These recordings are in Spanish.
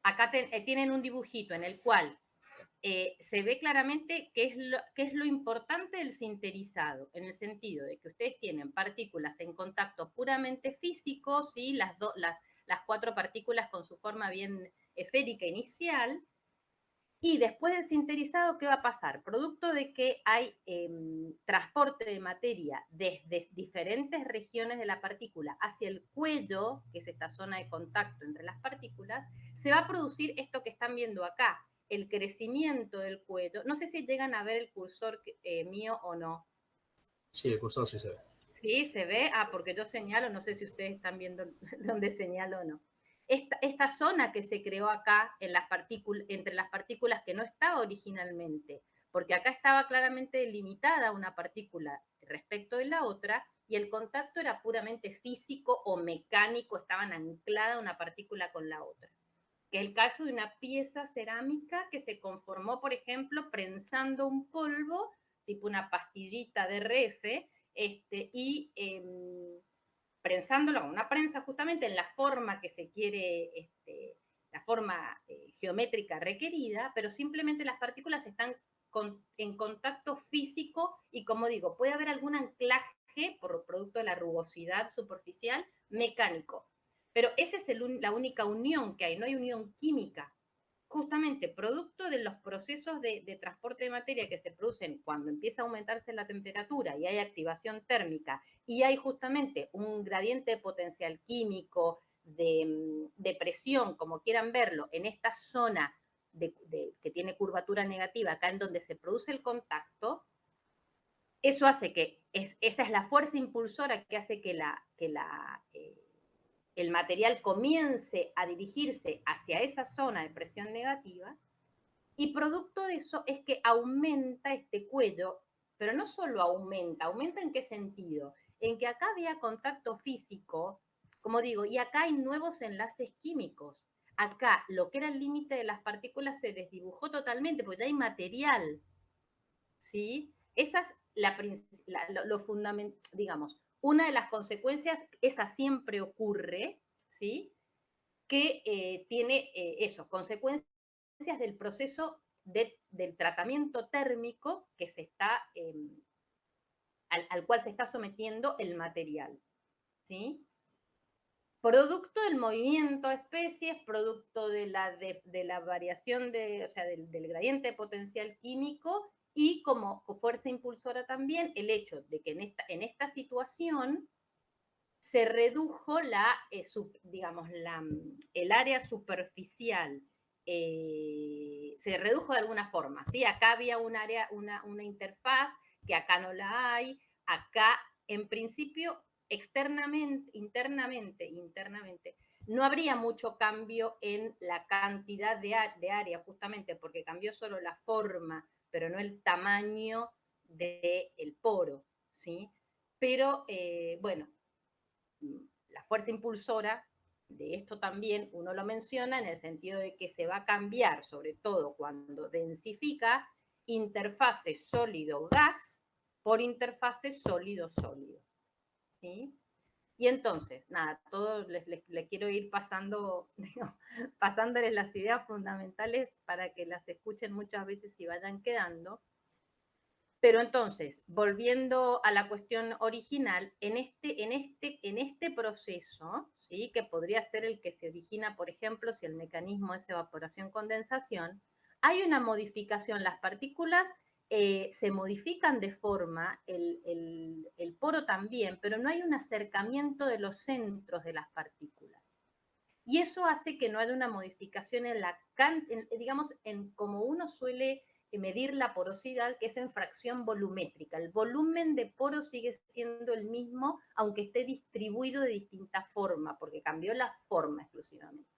acá tienen un dibujito en el cual se ve claramente qué es lo importante del sinterizado, en el sentido de que ustedes tienen partículas en contacto puramente físico, ¿sí? Las 4 partículas con su forma bien esférica inicial, y después del sinterizado, ¿qué va a pasar? Producto de que hay transporte de materia desde diferentes regiones de la partícula hacia el cuello, que es esta zona de contacto entre las partículas, se va a producir esto que están viendo acá, el crecimiento del cuello. No sé si llegan a ver el cursor mío o no. Sí, el cursor sí se ve. Sí, se ve. Ah, porque yo señalo, no sé si ustedes están viendo dónde señalo o no. Esta zona que se creó acá en las entre las partículas que no estaba originalmente, porque acá estaba claramente delimitada una partícula respecto de la otra y el contacto era puramente físico o mecánico, estaban anclada una partícula con la otra. Que es el caso de una pieza cerámica que se conformó, por ejemplo, prensando un polvo, tipo una pastillita de RF, y prensándolo con una prensa justamente en la forma que se quiere, la forma geométrica requerida, pero simplemente las partículas están en contacto físico y, como digo, puede haber algún anclaje por producto de la rugosidad superficial mecánico. Pero esa es la única unión que hay, no hay unión química. Justamente producto de los procesos de transporte de materia que se producen cuando empieza a aumentarse la temperatura y hay activación térmica y hay justamente un gradiente de potencial químico, de presión, como quieran verlo, en esta zona que tiene curvatura negativa, acá en donde se produce el contacto, eso hace que, esa es la fuerza impulsora que hace que el material comience a dirigirse hacia esa zona de presión negativa, y producto de eso es que aumenta este cuello, pero no solo aumenta, aumenta en qué sentido, en que acá había contacto físico, como digo, y acá hay nuevos enlaces químicos. Acá lo que era el límite de las partículas se desdibujó totalmente, porque ya hay material, ¿sí? Esa es lo fundamental, digamos, una de las consecuencias, esa siempre ocurre, ¿sí? Que tiene eso, consecuencias del proceso del tratamiento térmico que se está, al cual se está sometiendo el material, ¿sí? Producto del movimiento de especies, producto de la variación o sea, del gradiente de potencial químico y como fuerza impulsora también el hecho de que en esta situación se redujo digamos, el área superficial, se redujo de alguna forma, ¿sí? Acá había un área, una interfaz que acá no la hay, acá en principio internamente, no habría mucho cambio en la cantidad de área, justamente porque cambió solo la forma, pero no el tamaño del poro, ¿sí? Pero, bueno, la fuerza impulsora de esto también uno lo menciona en el sentido de que se va a cambiar, sobre todo cuando densifica, interfase sólido-gas por interfase sólido-sólido, ¿sí? Y entonces, nada, todo les quiero ir pasando, digo, pasándoles las ideas fundamentales para que las escuchen muchas veces y vayan quedando. Pero entonces, volviendo a la cuestión original, en este proceso, ¿sí? Que podría ser el que se origina, por ejemplo, si el mecanismo es evaporación-condensación, hay una modificación. Las partículas se modifican de forma, el poro también, pero no hay un acercamiento de los centros de las partículas. Y eso hace que no haya una modificación en la digamos, en como uno suele medir la porosidad, que es en fracción volumétrica. El volumen de poro sigue siendo el mismo, aunque esté distribuido de distinta forma, porque cambió la forma exclusivamente.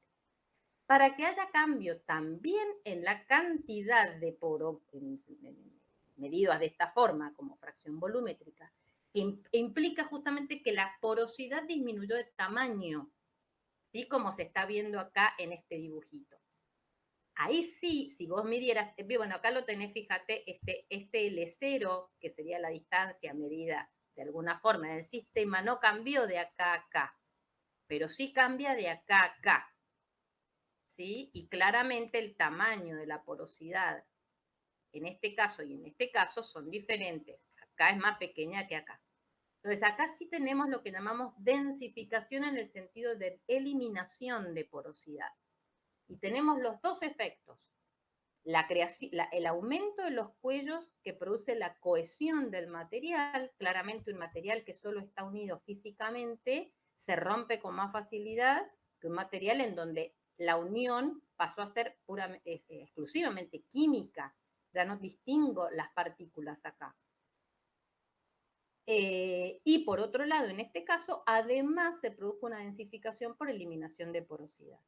Para que haya cambio también en la cantidad de poro, medidas de esta forma, como fracción volumétrica, implica justamente que la porosidad disminuyó de tamaño, ¿sí? Como se está viendo acá en este dibujito. Ahí sí, si vos midieras, bueno, acá lo tenés, fíjate, este L0, que sería la distancia medida de alguna forma en el sistema, no cambió de acá a acá, pero sí cambia de acá a acá, ¿sí? Y claramente el tamaño de la porosidad en este caso y en este caso son diferentes. Acá es más pequeña que acá. Entonces, acá sí tenemos lo que llamamos densificación en el sentido de eliminación de porosidad. Y tenemos los dos efectos. El aumento de los cuellos que produce la cohesión del material, claramente un material que solo está unido físicamente se rompe con más facilidad que un material en donde la unión pasó a ser exclusivamente química. Ya no distingo las partículas acá. Y por otro lado, en este caso, además se produjo una densificación por eliminación de porosidad.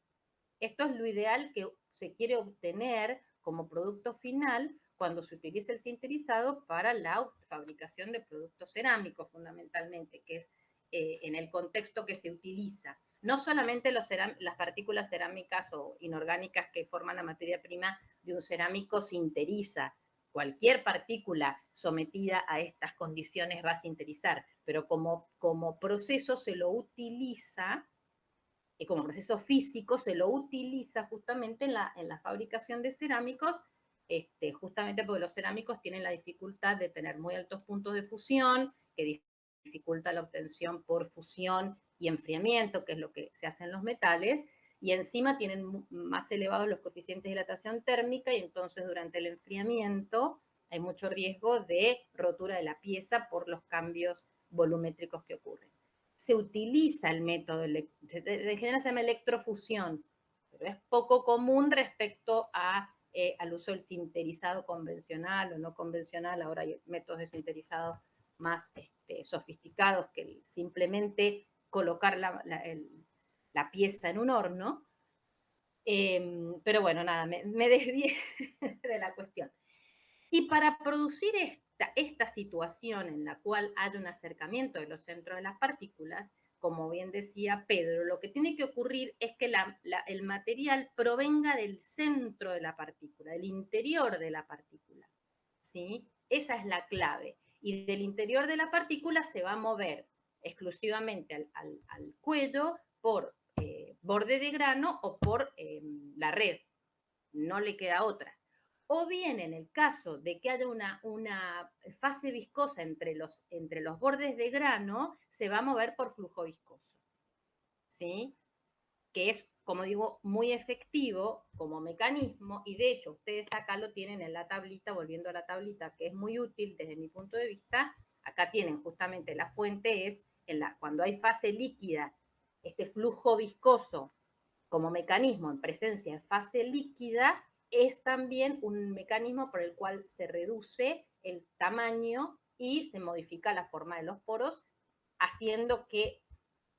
Esto es lo ideal que se quiere obtener como producto final cuando se utiliza el sinterizado para la fabricación de productos cerámicos, fundamentalmente, que es en el contexto que se utiliza. No solamente las partículas cerámicas o inorgánicas que forman la materia prima de un cerámico sinteriza. Cualquier partícula sometida a estas condiciones va a sinterizar, pero como proceso se lo utiliza como proceso físico se lo utiliza justamente en la fabricación de cerámicos, justamente porque los cerámicos tienen la dificultad de tener muy altos puntos de fusión, que dificulta la obtención por fusión y enfriamiento, que es lo que se hace en los metales, y encima tienen más elevados los coeficientes de dilatación térmica, y entonces durante el enfriamiento hay mucho riesgo de rotura de la pieza por los cambios volumétricos que ocurren. Se utiliza el método, en general se llama electrofusión, pero es poco común respecto al uso del sinterizado convencional o no convencional. Ahora hay métodos de sinterizado más sofisticados que simplemente colocar la pieza en un horno. Pero bueno, nada, me desvié de la cuestión. Y para producir esta situación en la cual hay un acercamiento de los centros de las partículas, como bien decía Pedro, lo que tiene que ocurrir es que el material provenga del centro de la partícula, del interior de la partícula. ¿Sí? Esa es la clave. Y del interior de la partícula se va a mover exclusivamente al cuello por borde de grano o por la red. No le queda otra. O bien en el caso de que haya una fase viscosa entre los bordes de grano, se va a mover por flujo viscoso, ¿sí? Que es, como digo, muy efectivo como mecanismo, y de hecho ustedes acá lo tienen en la tablita, volviendo a la tablita, que es muy útil desde mi punto de vista. Acá tienen justamente la fuente, es cuando hay fase líquida, este flujo viscoso como mecanismo en presencia de fase líquida es también un mecanismo por el cual se reduce el tamaño y se modifica la forma de los poros, haciendo que,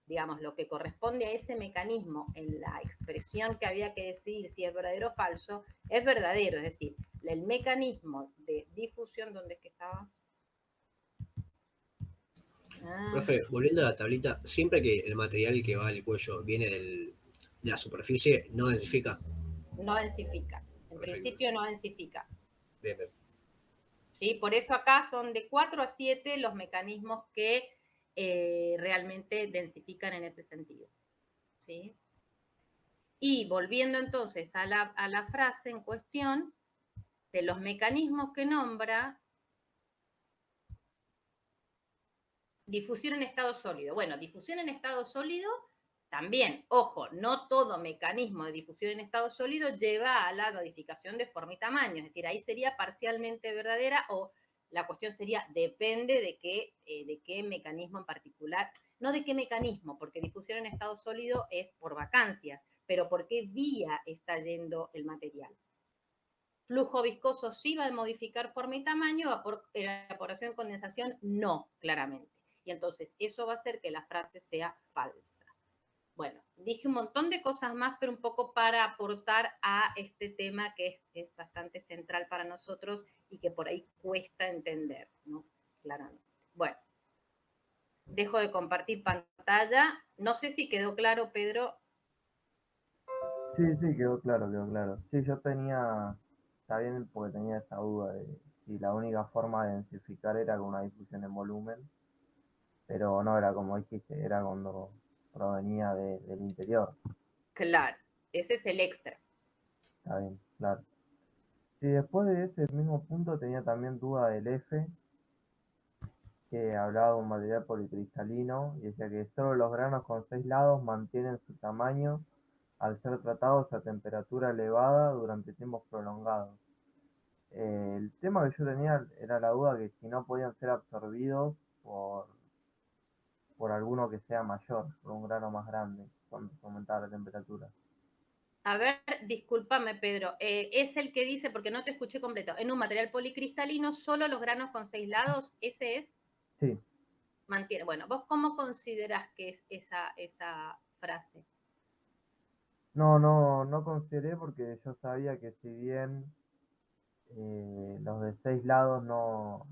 digamos, lo que corresponde a ese mecanismo en la expresión que había que decidir si es verdadero o falso, es verdadero. Es decir, el mecanismo de difusión, ¿dónde es que estaba? Profe, volviendo a la tablita, siempre que el material que va al cuello viene de la superficie, no densifica. No densifica. En Perfecto. principio no densifica. Bien, bien. ¿Sí? Por eso acá son de 4 a 7 los mecanismos que realmente densifican en ese sentido. ¿Sí? Y volviendo entonces a la frase en cuestión, de los mecanismos que nombra, difusión en estado sólido. Bueno, difusión en estado sólido también, ojo, no todo mecanismo de difusión en estado sólido lleva a la modificación de forma y tamaño, es decir, ahí sería parcialmente verdadera, o la cuestión sería, depende de qué mecanismo en particular, no de qué mecanismo, porque difusión en estado sólido es por vacancias, pero por qué vía está yendo el material. Flujo viscoso sí va a modificar forma y tamaño, evaporación, condensación no, claramente. Y entonces eso va a hacer que la frase sea falsa. Bueno, dije un montón de cosas más, pero un poco para aportar a este tema que es bastante central para nosotros y que por ahí cuesta entender, ¿no? Claramente. Bueno, dejo de compartir pantalla. No sé si quedó claro, Pedro. Sí, sí, quedó claro, quedó claro. Sí, yo está bien porque tenía esa duda de si la única forma de densificar era con una difusión en volumen, pero no era como dijiste, era cuando provenía del interior. Claro. Ese es el extra. Está bien, claro. Y después de ese mismo punto tenía también duda del F, que hablaba de un material policristalino y decía que solo los granos con 6 lados mantienen su tamaño al ser tratados a temperatura elevada durante tiempos prolongados. El tema que yo tenía era la duda que si no podían ser absorbidos por alguno que sea mayor, por un grano más grande, cuando se aumentaba la temperatura. A ver, discúlpame, Pedro. Es el que dice, porque no te escuché completo, en un material policristalino, solo los granos con 6 lados, ese es, Sí, mantiene. Bueno, ¿vos cómo considerás que es esa frase? no consideré porque yo sabía que si bien los de 6 lados no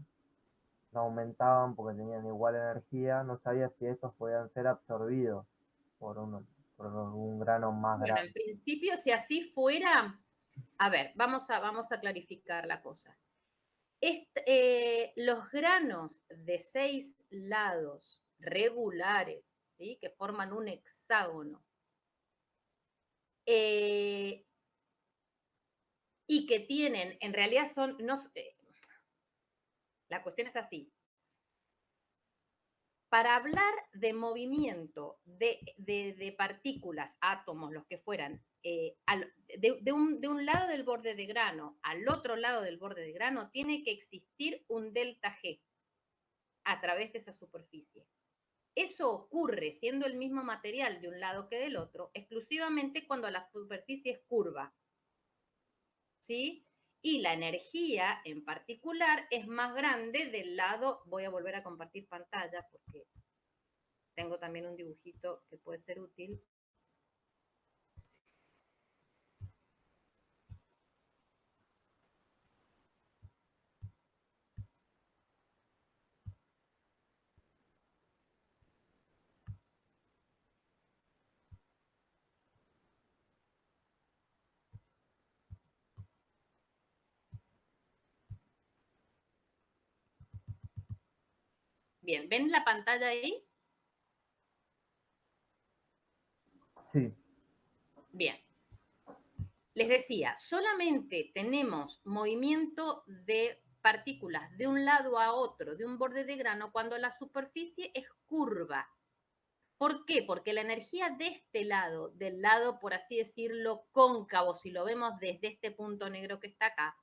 aumentaban porque tenían igual energía, no sabía si estos podían ser absorbidos por, por un grano más Bueno, en grande. principio, si así fuera, a ver, vamos a clarificar la cosa. Los granos de 6 lados regulares, ¿sí? Que forman un hexágono, y que tienen, en realidad son, no, la cuestión es así. Para hablar de movimiento de partículas, átomos, los que fueran, de un lado del borde de grano al otro lado del borde de grano, tiene que existir un delta G a través de esa superficie. Eso ocurre siendo el mismo material de un lado que del otro, exclusivamente cuando la superficie es curva, ¿sí? Y la energía en particular es más grande del lado, voy a volver a compartir pantalla porque tengo también un dibujito que puede ser útil. Bien, ¿ven la pantalla ahí? Sí, Bien. Les decía, solamente tenemos movimiento de partículas de un lado a otro, de un borde de grano, cuando la superficie es curva. ¿Por qué? Porque la energía de este lado, del lado, por así decirlo, cóncavo, si lo vemos desde este punto negro que está acá,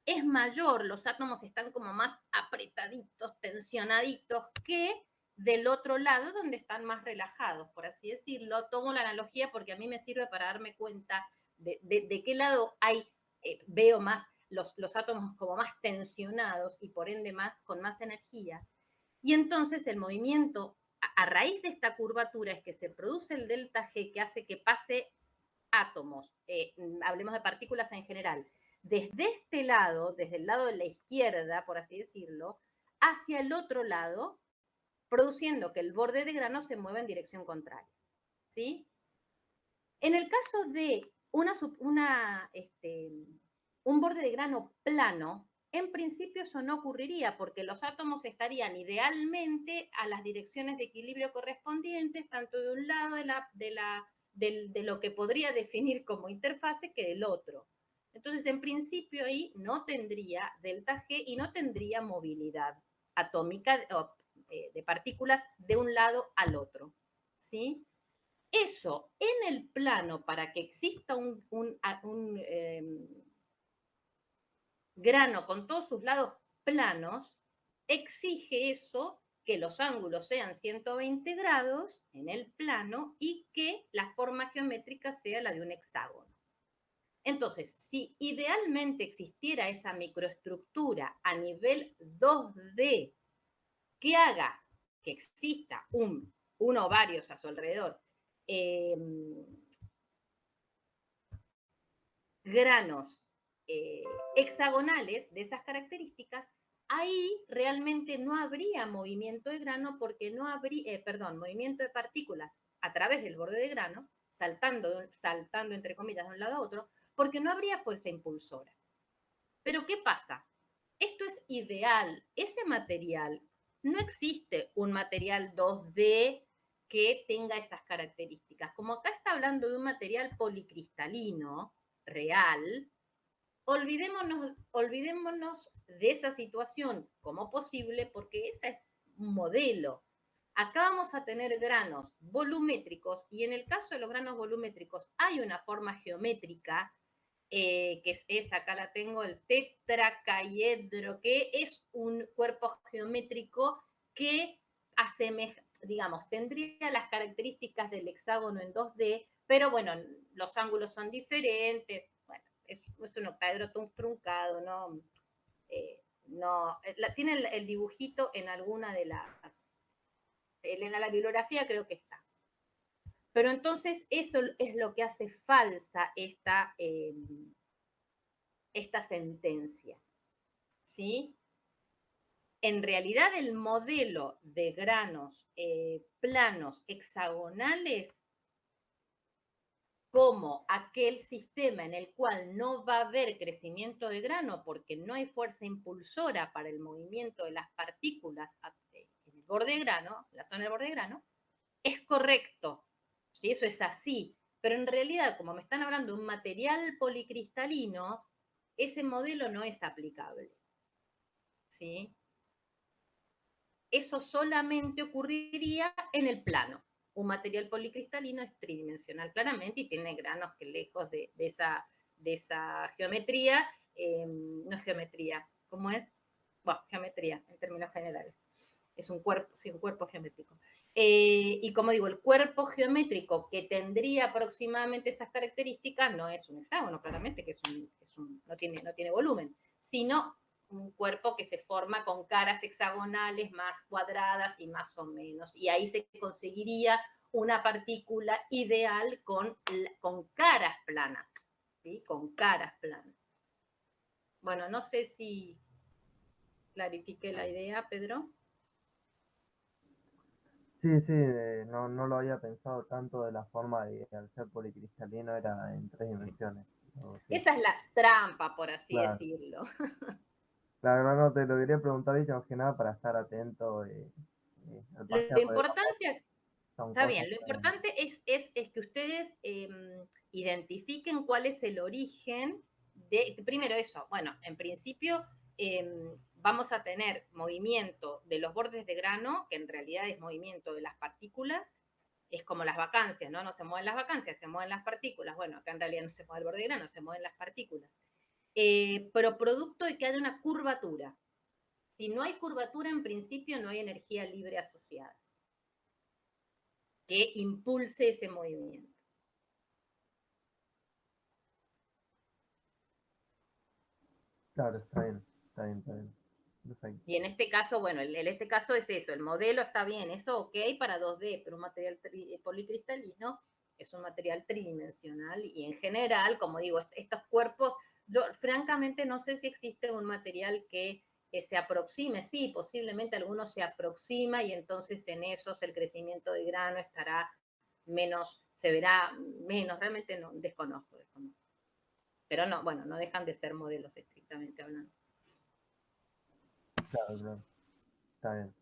es mayor, los átomos están como más apretaditos, tensionaditos, que del otro lado donde están más relajados, por así decirlo. Tomo la analogía porque a mí me sirve para darme cuenta de qué lado hay, veo más los átomos como más tensionados y por ende más, con más energía. Y entonces el movimiento a raíz de esta curvatura es que se produce el delta G que hace que pase átomos, hablemos de partículas en general, desde este lado, desde el lado de la izquierda, por así decirlo, hacia el otro lado, produciendo que el borde de grano se mueva en dirección contraria. ¿Sí? En el caso de un borde de grano plano, en principio eso no ocurriría porque los átomos estarían idealmente a las direcciones de equilibrio correspondientes, tanto de un lado de lo que podría definir como interfase que del otro. Entonces, en principio ahí no tendría delta G y no tendría movilidad atómica de partículas de un lado al otro. ¿Sí? Eso en el plano, para que exista un grano con todos sus lados planos, exige eso que los ángulos sean 120 grados en el plano y que la forma geométrica sea la de un hexágono. Entonces, si idealmente existiera esa microestructura a nivel 2D que haga que exista uno o varios a su alrededor, granos hexagonales de esas características, ahí realmente no habría movimiento de grano porque no habría, movimiento de partículas a través del borde de grano, saltando entre comillas de un lado a otro, porque no habría fuerza impulsora. Pero ¿qué pasa? Esto es ideal. Ese material, no existe un material 2D que tenga esas características. Como acá está hablando de un material policristalino real, olvidémonos de esa situación como posible, porque ese es un modelo. Acá vamos a tener granos volumétricos y en el caso de los granos volumétricos hay una forma geométrica que es, acá la tengo, el tetracaedro, que es un cuerpo geométrico que asemeja, digamos, tendría las características del hexágono en 2D, pero bueno, los ángulos son diferentes, bueno, es un octaedro truncado, ¿no? Tiene el dibujito en alguna de en la bibliografía creo que está. Pero entonces eso es lo que hace falsa esta sentencia, ¿sí? En realidad el modelo de granos planos hexagonales como aquel sistema en el cual no va a haber crecimiento de grano porque no hay fuerza impulsora para el movimiento de las partículas en el borde de grano, la zona del borde de grano, es correcto, ¿sí? Eso es así, pero en realidad, como me están hablando de un material policristalino, ese modelo no es aplicable, ¿sí? Eso solamente ocurriría en el plano. Un material policristalino es tridimensional claramente y tiene granos que lejos de esa geometría, no es geometría, ¿cómo es? Bueno, geometría en términos generales. Es un cuerpo, sí, un cuerpo geométrico. Y como digo, el cuerpo geométrico que tendría aproximadamente esas características no es un hexágono, claramente, que no tiene volumen, sino un cuerpo que se forma con caras hexagonales más cuadradas y más o menos. Y ahí se conseguiría una partícula ideal con caras planas, ¿sí? Con caras planas. Bueno, no sé si clarifiqué la idea, Pedro. Sí, sí, no, no lo había pensado tanto de la forma de al ser policristalino era en 3 dimensiones. ¿No? Sí. Esa es la trampa, por así Claro. decirlo. Claro, no, te lo quería preguntar y más que nada para estar atento. Lo importante, está bien, lo que... importante es que ustedes identifiquen cuál es el origen primero eso, bueno, en principio vamos a tener movimiento de los bordes de grano, que en realidad es movimiento de las partículas, es como las vacancias, ¿no? No se mueven las vacancias, se mueven las partículas. Bueno, acá en realidad no se mueve el borde de grano, se mueven las partículas. Pero producto de que haya una curvatura. Si no hay curvatura, en principio no hay energía libre asociada que impulse ese movimiento. Claro, está bien, está bien, está bien. Perfecto. Y en este caso, bueno, en este caso es eso, el modelo está bien, eso ok para 2D, pero un material policristalino es un material tridimensional y en general, como digo, estos cuerpos, yo francamente no sé si existe un material que se aproxime, sí, posiblemente alguno se aproxima y entonces en esos el crecimiento de grano estará menos, se verá menos, realmente no, desconozco. Pero no, bueno, no dejan de ser modelos estrictamente hablando. Claro, claro. Está bien.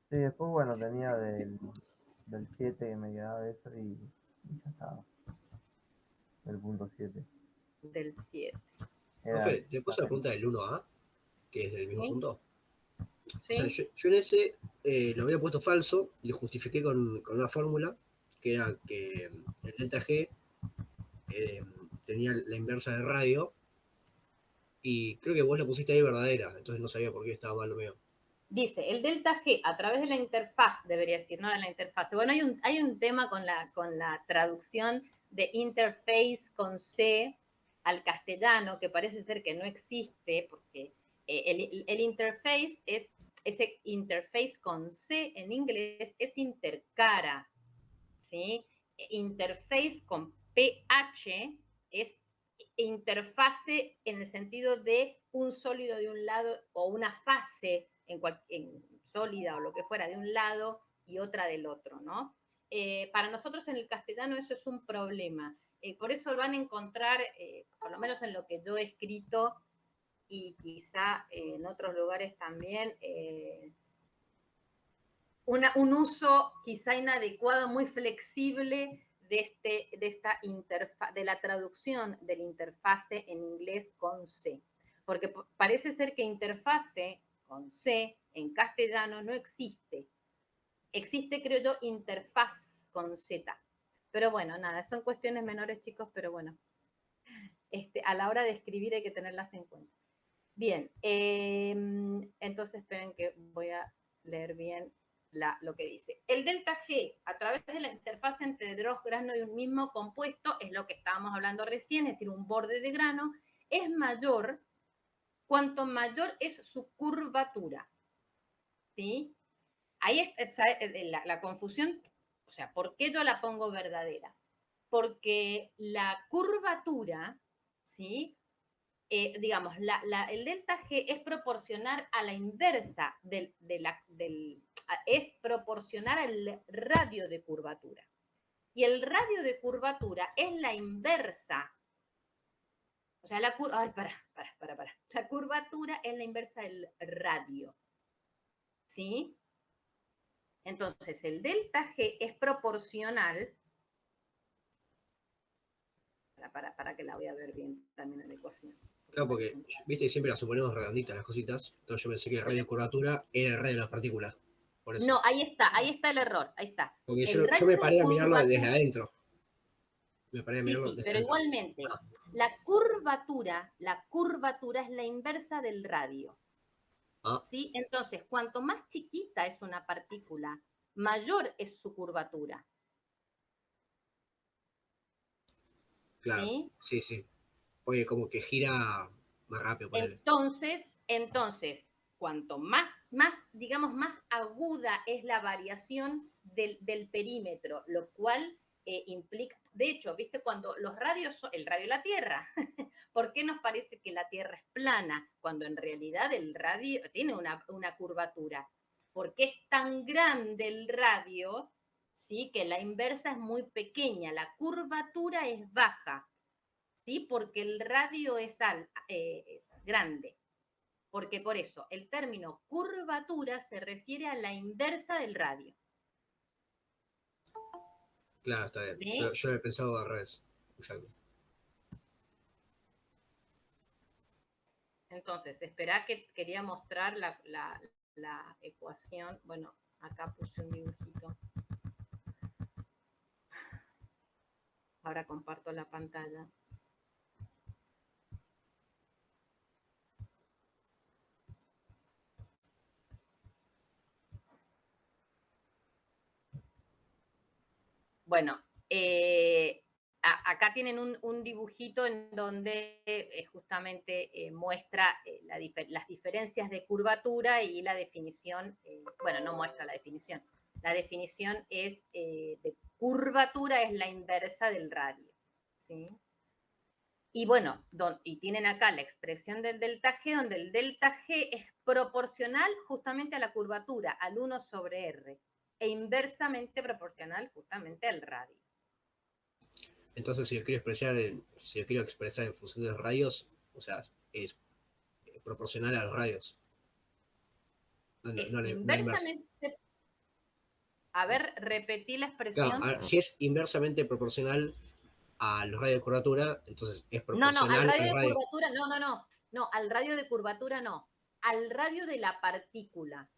Sí, después, bueno, tenía del 7 que me quedaba de eso y ya estaba. El punto 7. Del 7. Profe, te puse la pregunta del 1A, que es del mismo ¿Sí? punto. ¿Sí? O sea, yo en ese lo había puesto falso y lo justifiqué con una fórmula, que era que el delta G tenía la inversa de radio, y creo que vos la pusiste ahí verdadera, entonces no sabía por qué estaba mal lo mío. Dice, el delta G a través de la interfaz, debería decir, no de la interfaz. Bueno, hay un tema con la traducción de interface con C al castellano que parece ser que no existe, porque el interface ese interface con C en inglés es intercara, ¿sí? Interface con PH es interfase en el sentido de un sólido de un lado o una fase en sólida o lo que fuera de un lado y otra del otro, ¿no? Para nosotros en el castellano eso es un problema. Por eso van a encontrar, por lo menos en lo que yo he escrito y quizá en otros lugares también, un uso quizá inadecuado, muy flexible de la traducción del interfase en inglés con C. Porque parece ser que interfase con C en castellano no existe. Existe, creo yo, interfaz con Z. Pero bueno, nada, son cuestiones menores, chicos, pero bueno. A la hora de escribir hay que tenerlas en cuenta. Bien, entonces esperen que voy a leer bien lo que dice. El delta G, a través de la interfaz entre dos granos de un mismo compuesto, es lo que estábamos hablando recién, es decir, un borde de grano, es mayor cuanto mayor es su curvatura. ¿Sí? Ahí está la confusión, o sea, ¿por qué yo la pongo verdadera? Porque la curvatura, ¿sí? Digamos, el delta G es proporcional a la inversa es proporcional al radio de curvatura. Y el radio de curvatura es la inversa. O sea, la curvatura es la inversa del radio. ¿Sí? Entonces, el delta G es proporcional. Para que la voy a ver bien también en la ecuación. Claro, porque, viste, siempre las suponemos redonditas las cositas. Entonces yo pensé que el radio de curvatura era el radio de las partículas. Por eso. No, ahí está el error, ahí está. Porque yo me paré a mirarlo desde adentro. Me paré a mirarlo Sí, desde pero adentro. igualmente, la curvatura es la inversa del radio. Ah, ¿Sí? Entonces, cuanto más chiquita es una partícula, mayor es su curvatura. claro. ¿Sí? Sí, sí. Oye, como que gira más rápido, ponele. Entonces, cuanto digamos, más aguda es la variación del perímetro, lo cual implica, de hecho, ¿viste? Cuando los radios, el radio de la Tierra, ¿por qué nos parece que la Tierra es plana? Cuando en realidad el radio tiene una curvatura. Porque es tan grande el radio, ¿sí? Que la inversa es muy pequeña, la curvatura es baja. ¿Sí? Porque el radio es grande. Porque por eso el término curvatura se refiere a la inversa del radio. Claro, está bien. ¿Sí? Yo he pensado al revés. Exacto. Entonces, espera que quería mostrar la ecuación. Bueno, acá puse un dibujito. Ahora comparto la pantalla. Bueno, acá tienen un dibujito en donde justamente muestra las diferencias de curvatura y la definición, bueno, no muestra la definición. La definición es de curvatura es la inversa del radio. ¿Sí? Y bueno, y tienen acá la expresión del delta G, donde el delta G es proporcional justamente a la curvatura, al 1 sobre R, e inversamente proporcional justamente al radio. Entonces, si lo quiero expresar en función de los radios, o sea, es proporcional a los radios. Es No inverso. inversamente. A ver, repetí la Claro, expresión. si es inversamente proporcional a los radios de curvatura, entonces es No, al proporcional radio al de radio. curvatura, no, al radio de curvatura no, al radio de la partícula.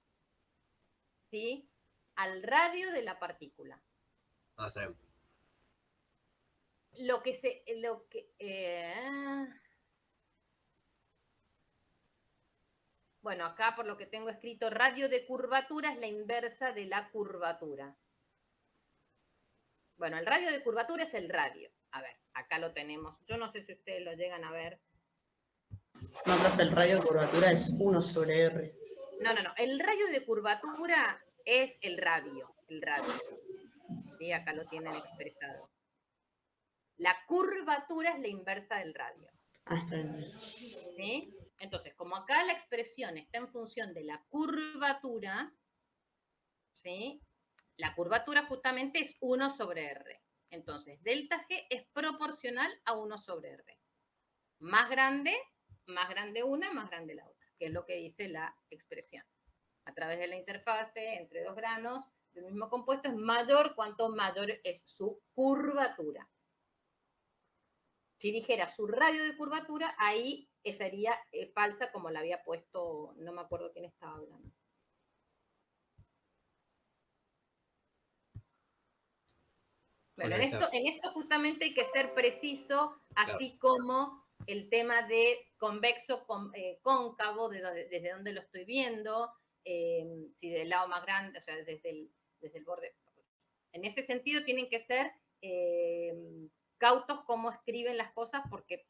¿Sí? Al radio de la partícula. Ah, está bien. Bueno, acá por lo que tengo escrito, radio de curvatura es la inversa de la curvatura. Bueno, el radio de curvatura es el radio. A ver, acá lo tenemos. Yo no sé si ustedes lo llegan a ver. No, profe, el radio de curvatura es 1 sobre R. No. El radio de curvatura es el radio. Sí, acá lo tienen expresado. La curvatura es la inversa del radio. Ah, está bien. ¿Sí? Entonces, como acá la expresión está en función de la curvatura, ¿sí? La curvatura justamente es 1 sobre R. Entonces, delta G es proporcional a 1 sobre R. Más grande una, más grande la otra, que es lo que dice la expresión. a través de la interfase entre dos granos del mismo compuesto es mayor cuanto mayor es su curvatura. Si dijera su radio de curvatura, ahí sería falsa como la había puesto, no me acuerdo quién estaba hablando. Bueno, en esto justamente hay que ser preciso, así como el tema de convexo, cóncavo, desde donde lo estoy viendo, si del lado más grande, o sea, desde el borde. En ese sentido tienen que ser cautos cómo escriben las cosas porque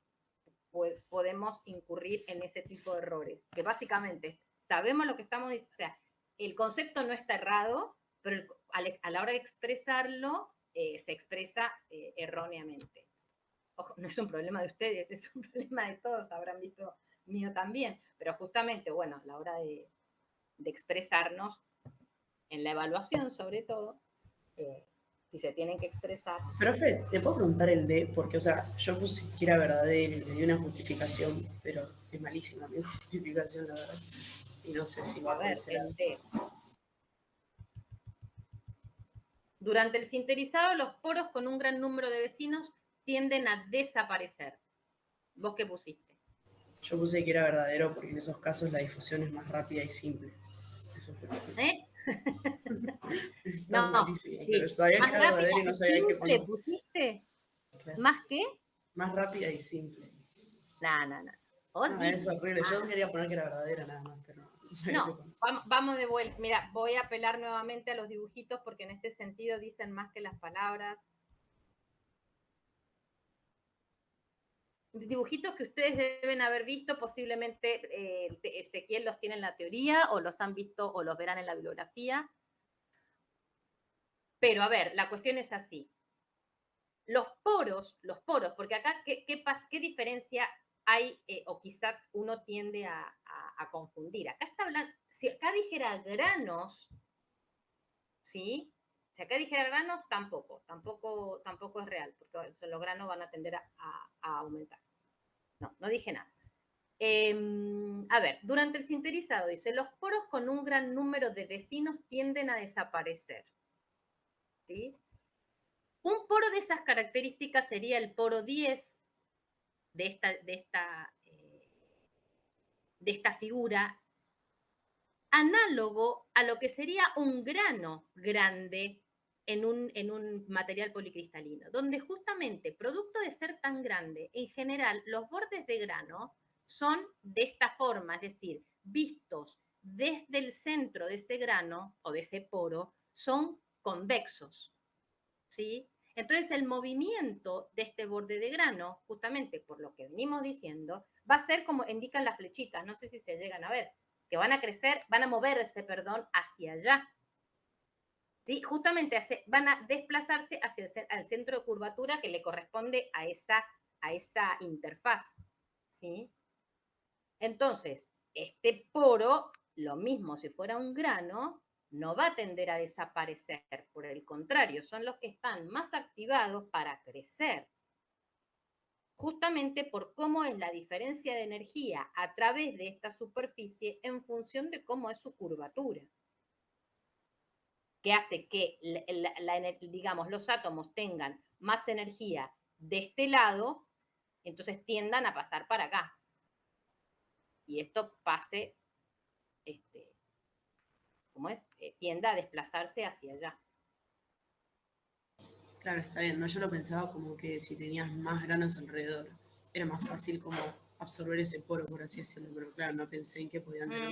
pues, podemos incurrir en ese tipo de errores. Que básicamente sabemos lo que estamos diciendo, o sea, el concepto no está errado, pero a la hora de expresarlo se expresa erróneamente. Ojo, no es un problema de ustedes, es un problema de todos, habrán visto mío también, pero justamente, bueno, a la hora de expresarnos en la evaluación sobre todo, si se tienen que expresar. Profe, ¿te puedo preguntar el D? Porque, o sea, yo puse que era verdadero y le di una justificación, pero es malísima mi justificación, la verdad. Y no sé si va a ser el D. Durante el sinterizado, los poros con un gran número de vecinos tienden a desaparecer. ¿Vos qué pusiste? Yo puse que era verdadero porque en esos casos la difusión es más rápida y simple. Eso fue. Está no, malísimo, sí. pero sabía Más que era verdadero y no sabía qué poner. ¿Pusiste? ¿Más qué? Más rápida y simple. No. Es horrible. Yo quería poner que era verdadera nada más, pero no sabía qué poner. Vamos de vuelta. Mira, voy a apelar nuevamente a los dibujitos porque en este sentido dicen más que las palabras. Dibujitos que ustedes deben haber visto, posiblemente Ezequiel los tiene en la teoría o los han visto o los verán en la bibliografía. Pero a ver, la cuestión es así. Los poros, porque acá, ¿qué diferencia hay o quizás uno tiende a confundir? Acá está hablando, si acá dijera granos, ¿sí? Si acá dijera granos, tampoco es real, porque los granos van a tender a aumentar. No dije nada. A ver, durante el sinterizado dice, los poros con un gran número de vecinos tienden a desaparecer. ¿Sí? Un poro de esas características sería el poro 10 de esta figura, análogo a lo que sería un grano grande en un material policristalino, donde justamente, producto de ser tan grande, en general los bordes de grano son de esta forma, es decir, vistos desde el centro de ese grano o de ese poro, son convexos, ¿sí? Entonces el movimiento de este borde de grano, justamente por lo que venimos diciendo, va a ser como indican las flechitas, no sé si se llegan a ver, que van a moverse, hacia allá. ¿Sí? Justamente van a desplazarse hacia el centro de curvatura que le corresponde a esa interfaz. ¿Sí? Entonces, este poro, lo mismo si fuera un grano, no va a tender a desaparecer, por el contrario, son los que están más activados para crecer, justamente por cómo es la diferencia de energía a través de esta superficie en función de cómo es su curvatura, que hace que, digamos, los átomos tengan más energía de este lado, entonces tiendan a pasar para acá. Y esto pase, ¿cómo es? Tienda a desplazarse hacia allá. Claro, está bien. No, yo lo pensaba como que si tenías más granos alrededor, era más fácil como absorber ese poro, por así decirlo. Pero claro, no pensé en que podían tener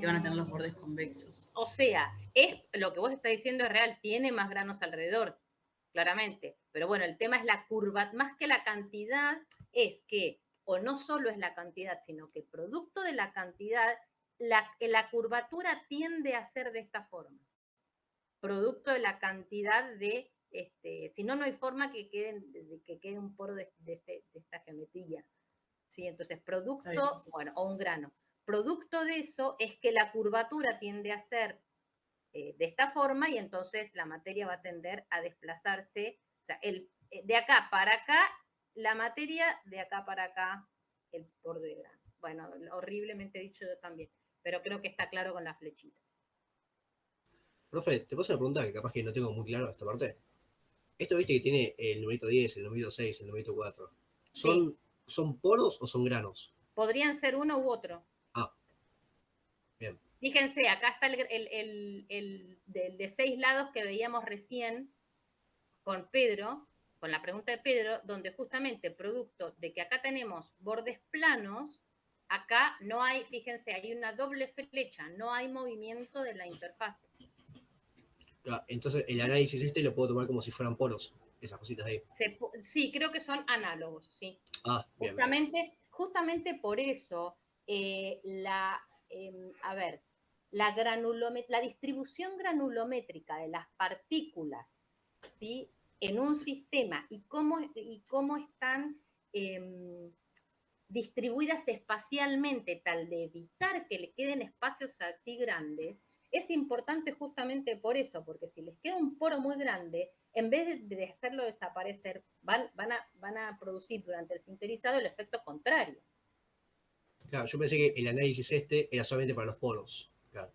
iban a tener los bordes convexos. O sea, lo que vos estás diciendo es real, tiene más granos alrededor, claramente. Pero bueno, el tema es la curva, más que la cantidad, es que, o no solo es la cantidad, sino que producto de la cantidad, la curvatura tiende a ser de esta forma. Producto de la cantidad de, si no, no hay forma que quede un poro de esta geometría. ¿Sí? Entonces, producto, bueno, o un grano. Producto de eso es que la curvatura tiende a ser de esta forma y entonces la materia va a tender a desplazarse, o sea, de acá para acá, la materia, de acá para acá, el borde de grano. Bueno, horriblemente dicho yo también. pero creo que está claro con la flechita. Profe, te paso una pregunta que capaz que no tengo muy claro esta parte. Esto viste que tiene el numerito 10, el numerito 6, el numerito 4. Sí. ¿Son poros o son granos? Podrían ser uno u otro. Ah, bien. Fíjense, acá está el de 6 lados que veíamos recién con Pedro, con la pregunta de Pedro, donde justamente producto de que acá tenemos bordes planos, acá no hay, fíjense, hay una doble flecha, no hay movimiento de la interfase. Claro, entonces el análisis lo puedo tomar como si fueran poros, esas cositas de ahí. Sí, creo que son análogos, sí. Ah, bien. Justamente por eso, a ver, la distribución granulométrica de las partículas, ¿sí?, en un sistema y cómo están distribuidas espacialmente, tal de evitar que le queden espacios así grandes, es importante justamente por eso, porque si les queda un poro muy grande, en vez de hacerlo desaparecer, van a producir durante el sinterizado el efecto contrario. Claro, yo pensé que el análisis era solamente para los poros. Claro.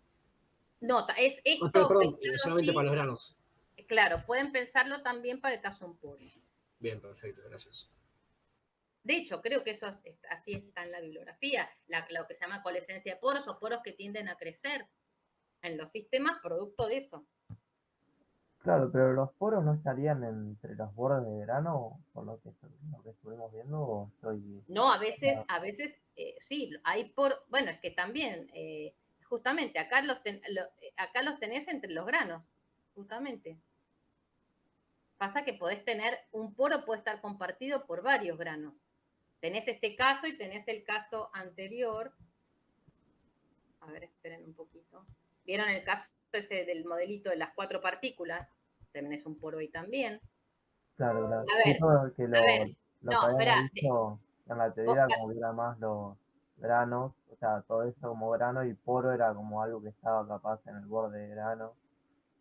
Nota, es esto. Perdón, solamente para los granos. Claro, pueden pensarlo también para el caso un poro. Bien, perfecto, gracias. De hecho, creo que eso así está en la bibliografía, lo que se llama coalescencia de poros o poros que tienden a crecer en los sistemas producto de eso. Claro, pero los poros no estarían entre los bordes de grano, por lo que estuvimos viendo, o estoy... No, a veces sí, hay bueno, es que también, justamente, acá los tenés entre los granos, justamente. Pasa que podés tener, un poro puede estar compartido por varios granos. Tenés este caso y tenés el caso anterior. A ver, esperen un poquito. ¿Vieron el caso ese del modelito de las 4 partículas? Tenés un poro ahí también. Claro, claro. A ver, que a ver. lo que No, habíamos espera. visto en la teoría era como que era más los granos, o sea, todo eso como grano, y poro era como algo que estaba capaz en el borde de grano.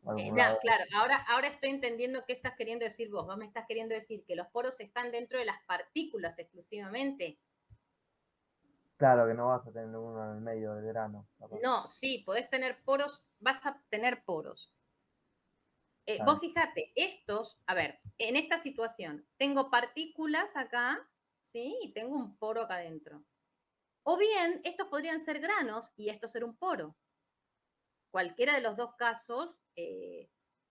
O algún lado. Claro, ahora estoy entendiendo qué estás queriendo decir vos. Vos me estás queriendo decir que los poros están dentro de las partículas exclusivamente. Claro, que no vas a tener uno en el medio del grano. Capaz. No, sí, podés tener poros, vas a tener poros. Claro. Vos fíjate, a ver, en esta situación, tengo partículas acá, ¿sí? Y tengo un poro acá adentro. O bien, estos podrían ser granos y esto ser un poro. Cualquiera de los dos casos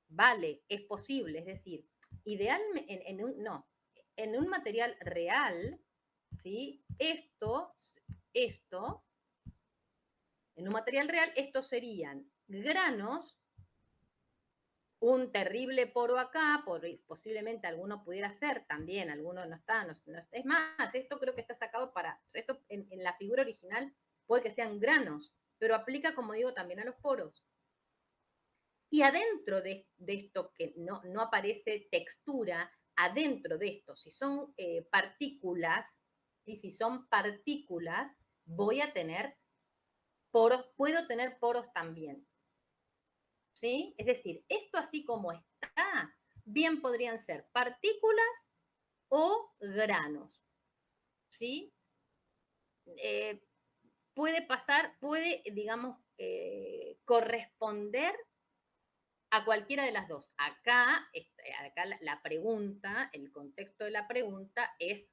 vale, es posible. Es decir, idealmente, en un material real, ¿sí? Esto, en un material real, estos serían granos, un terrible poro acá, posiblemente alguno pudiera ser también, alguno no está, es más, esto creo que está sacado esto en la figura original puede que sean granos, pero aplica, como digo, también a los poros. Y adentro de esto, que no aparece textura, adentro de esto, si son partículas, ¿sí? Si son partículas, voy a tener poros, puedo tener poros también. ¿Sí? Es decir, esto así como está, bien podrían ser partículas o granos. ¿Sí? Puede, digamos, corresponder a cualquiera de las dos. Acá la pregunta, el contexto de la pregunta es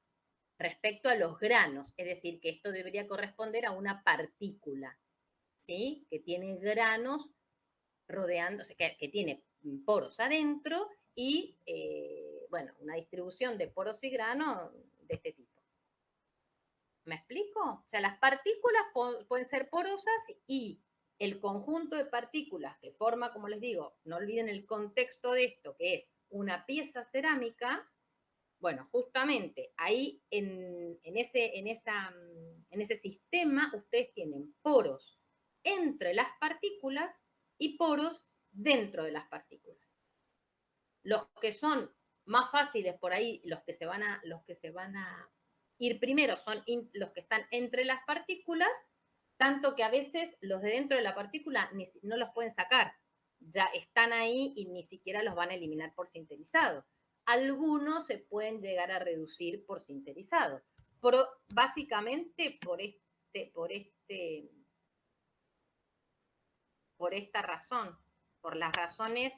respecto a los granos, es decir, que esto debería corresponder a una partícula, ¿sí? Que tiene granos rodeando, o sea, que tiene poros adentro y, bueno, una distribución de poros y granos de este tipo. ¿Me explico? O sea, las partículas pueden ser porosas y el conjunto de partículas que forma, como les digo, no olviden el contexto de esto, que es una pieza cerámica, bueno, justamente ahí en ese sistema ustedes tienen poros entre las partículas y poros dentro de las partículas. Los que son más fáciles por ahí, los que se van a ir primero son los que están entre las partículas, tanto que a veces los de dentro de la partícula no los pueden sacar, ya están ahí y ni siquiera los van a eliminar por sinterizado. Algunos se pueden llegar a reducir por sinterizado, pero básicamente por por esta razón, por las razones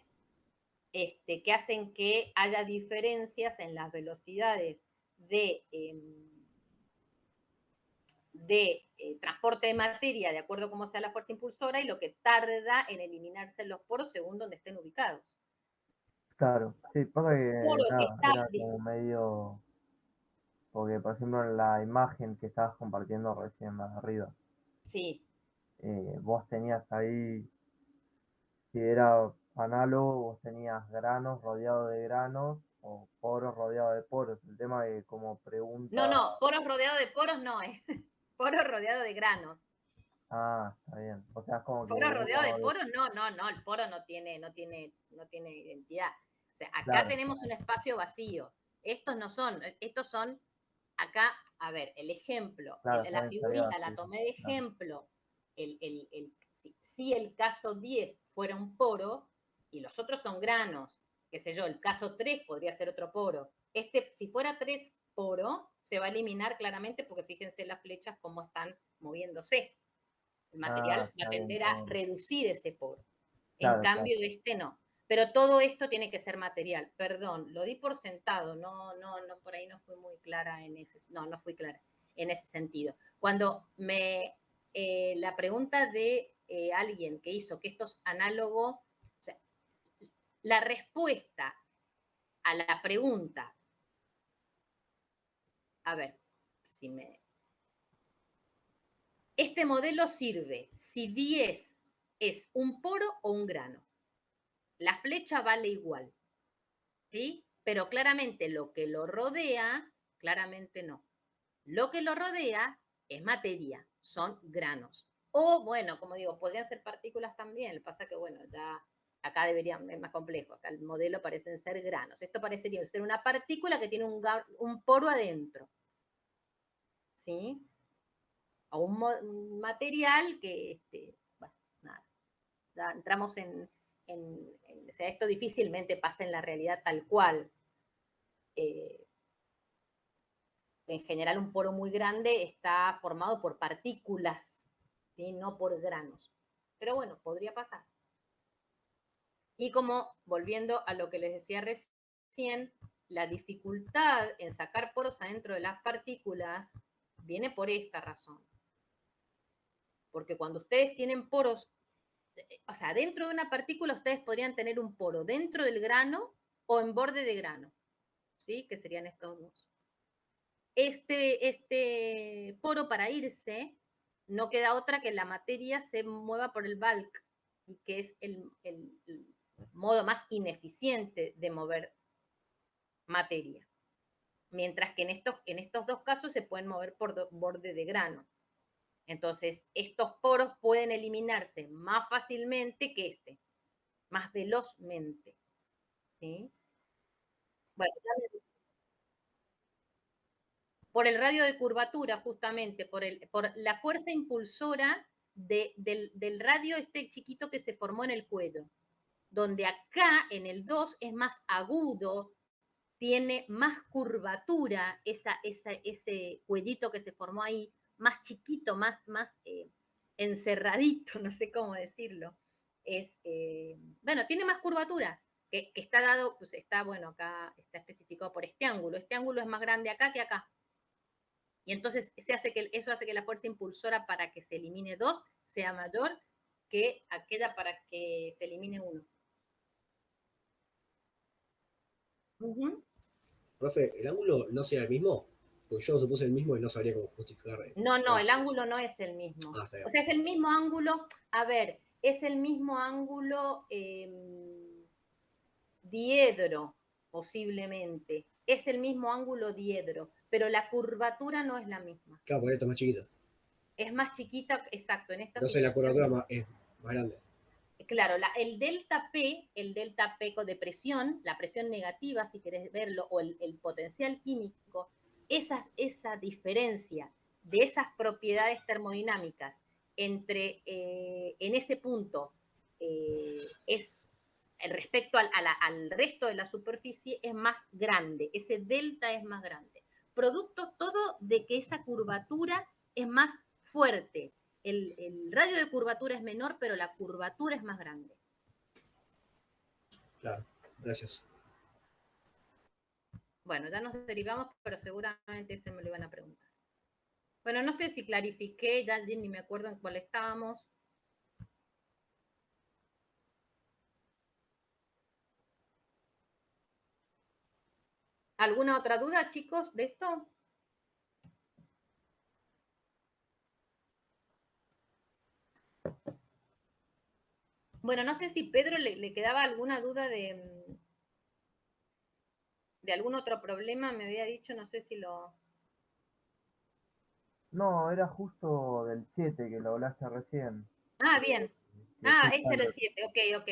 que hacen que haya diferencias en las velocidades de transporte de materia de acuerdo a cómo sea la fuerza impulsora y lo que tarda en eliminarse los poros según donde estén ubicados. Claro, sí, pasa que Poro que nada, está, era como medio, porque por ejemplo en la imagen que estabas compartiendo recién más arriba, sí, vos tenías ahí, si era análogo, vos tenías granos rodeados de granos o poros rodeados de poros. El tema de como pregunta. no, poros rodeados de poros no es, poros rodeados de granos. Ah, está bien. O sea, es como que Poro rodeado de uno. poros, no, el poro no tiene identidad. O sea, acá Claro, tenemos un espacio vacío. Estos son, acá, a ver, el ejemplo, claro, la también estaría figurita la vacío. tomé de Claro. ejemplo. Si el caso 10 fuera un poro y los otros son granos, qué sé yo, el caso 3 podría ser otro poro. Si fuera 3 poro, se va a eliminar claramente porque fíjense las flechas cómo están moviéndose. El material Ah, va a está bien, tender está a bien. reducir ese poro. En Claro, claro. cambio, no. Pero todo esto tiene que ser material. Perdón, lo di por sentado, no, por ahí no fui muy clara no fui clara en ese sentido. Cuando la pregunta de alguien que hizo que esto es análogo, o sea, la respuesta a la pregunta, a ver, si me... Este modelo sirve si 10 es un poro o un grano. La flecha vale igual, ¿sí? Pero claramente lo que lo rodea, claramente no. Lo que lo rodea es materia, son granos. O, bueno, como digo, podrían ser partículas también. Lo que pasa que, bueno, ya acá deberían ser más complejo. Acá el modelo parecen ser granos. Esto parecería ser una partícula que tiene un poro adentro, ¿sí? O un material que, bueno, nada. Ya entramos o sea, esto difícilmente pasa en la realidad tal cual. En general, un poro muy grande está formado por partículas, ¿sí? No por granos. Pero bueno, podría pasar. Y como, volviendo a lo que les decía recién, la dificultad en sacar poros adentro de las partículas viene por esta razón. Porque cuando ustedes tienen poros, o sea, dentro de una partícula ustedes podrían tener un poro dentro del grano o en borde de grano, ¿sí? Que serían estos dos. Este poro para irse no queda otra que la materia se mueva por el bulk, que es el modo más ineficiente de mover materia. Mientras que en estos dos casos se pueden mover por borde de grano. Entonces, estos poros pueden eliminarse más fácilmente que más velozmente, ¿sí? Bueno, por el radio de curvatura, justamente, por la fuerza impulsora del radio chiquito que se formó en el cuello, donde acá en el 2 es más agudo, tiene más curvatura, ese cuellito que se formó ahí, más chiquito, más encerradito, no sé cómo decirlo. Bueno, tiene más curvatura, que está dado, pues está, bueno, acá está especificado por este ángulo. Este ángulo es más grande acá que acá. Y entonces eso hace que la fuerza impulsora para que se elimine 2 sea mayor que aquella para que se elimine 1. Profe, ¿el ángulo no será el mismo? Porque yo supuse el mismo y no sabría cómo justificar. No, el ángulo no es el mismo. Ah, está bien. O sea, es el mismo ángulo, a ver, es el mismo ángulo diedro, posiblemente. Es el mismo ángulo diedro, pero la curvatura no es la misma. Claro, porque esto es más chiquito. Es más chiquita, exacto, en esta Entonces la curvatura es más grande. Claro, el delta P de presión, la presión negativa, si querés verlo, o el potencial químico, esa diferencia de esas propiedades termodinámicas entre, en ese punto, es respecto al resto de la superficie, es más grande, ese delta es más grande. Producto todo de que esa curvatura es más fuerte, el radio de curvatura es menor, pero la curvatura es más grande. Claro, gracias. Bueno, ya nos derivamos, pero seguramente ese me lo iban a preguntar. Bueno, no sé si clarifiqué, ya ni me acuerdo en cuál estábamos. ¿Alguna otra duda, chicos, de esto? Bueno, no sé si Pedro le quedaba alguna duda de algún otro problema, me había dicho, no sé si lo... No, era justo del 7 que lo hablaste recién. Ah, bien. Que Ah, justo ese era el 7, ok.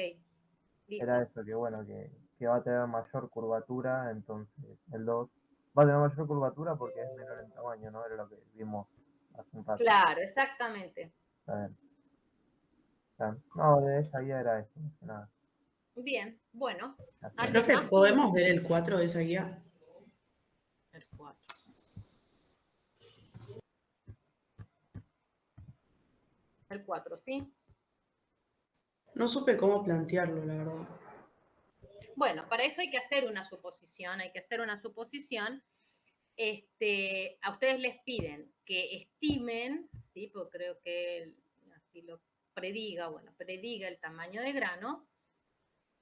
Listo. era eso, que bueno, que va a tener mayor curvatura, entonces el 2 va a tener mayor curvatura porque es menor en tamaño, ¿no? Era lo que vimos hace un rato. Claro, exactamente. A ver. No, de esa guía era eso, más que nada. Bien, bueno. Profe, ¿Más ¿podemos dudas? ver el 4 de esa guía? El 4. El 4, ¿sí? No supe cómo plantearlo, la verdad. Bueno, para eso hay que hacer una suposición, a ustedes les piden que estimen, ¿sí? Porque creo que así lo prediga el tamaño de grano,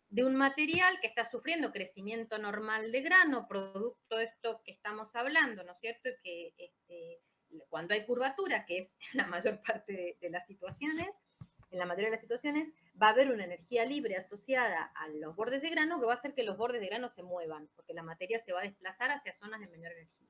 de un material que está sufriendo crecimiento normal de grano, producto de esto que estamos hablando, ¿no es cierto? Que cuando hay curvatura, que es la mayor parte de las situaciones, en la mayoría de las situaciones, va a haber una energía libre asociada a los bordes de grano que va a hacer que los bordes de grano se muevan, porque la materia se va a desplazar hacia zonas de menor energía.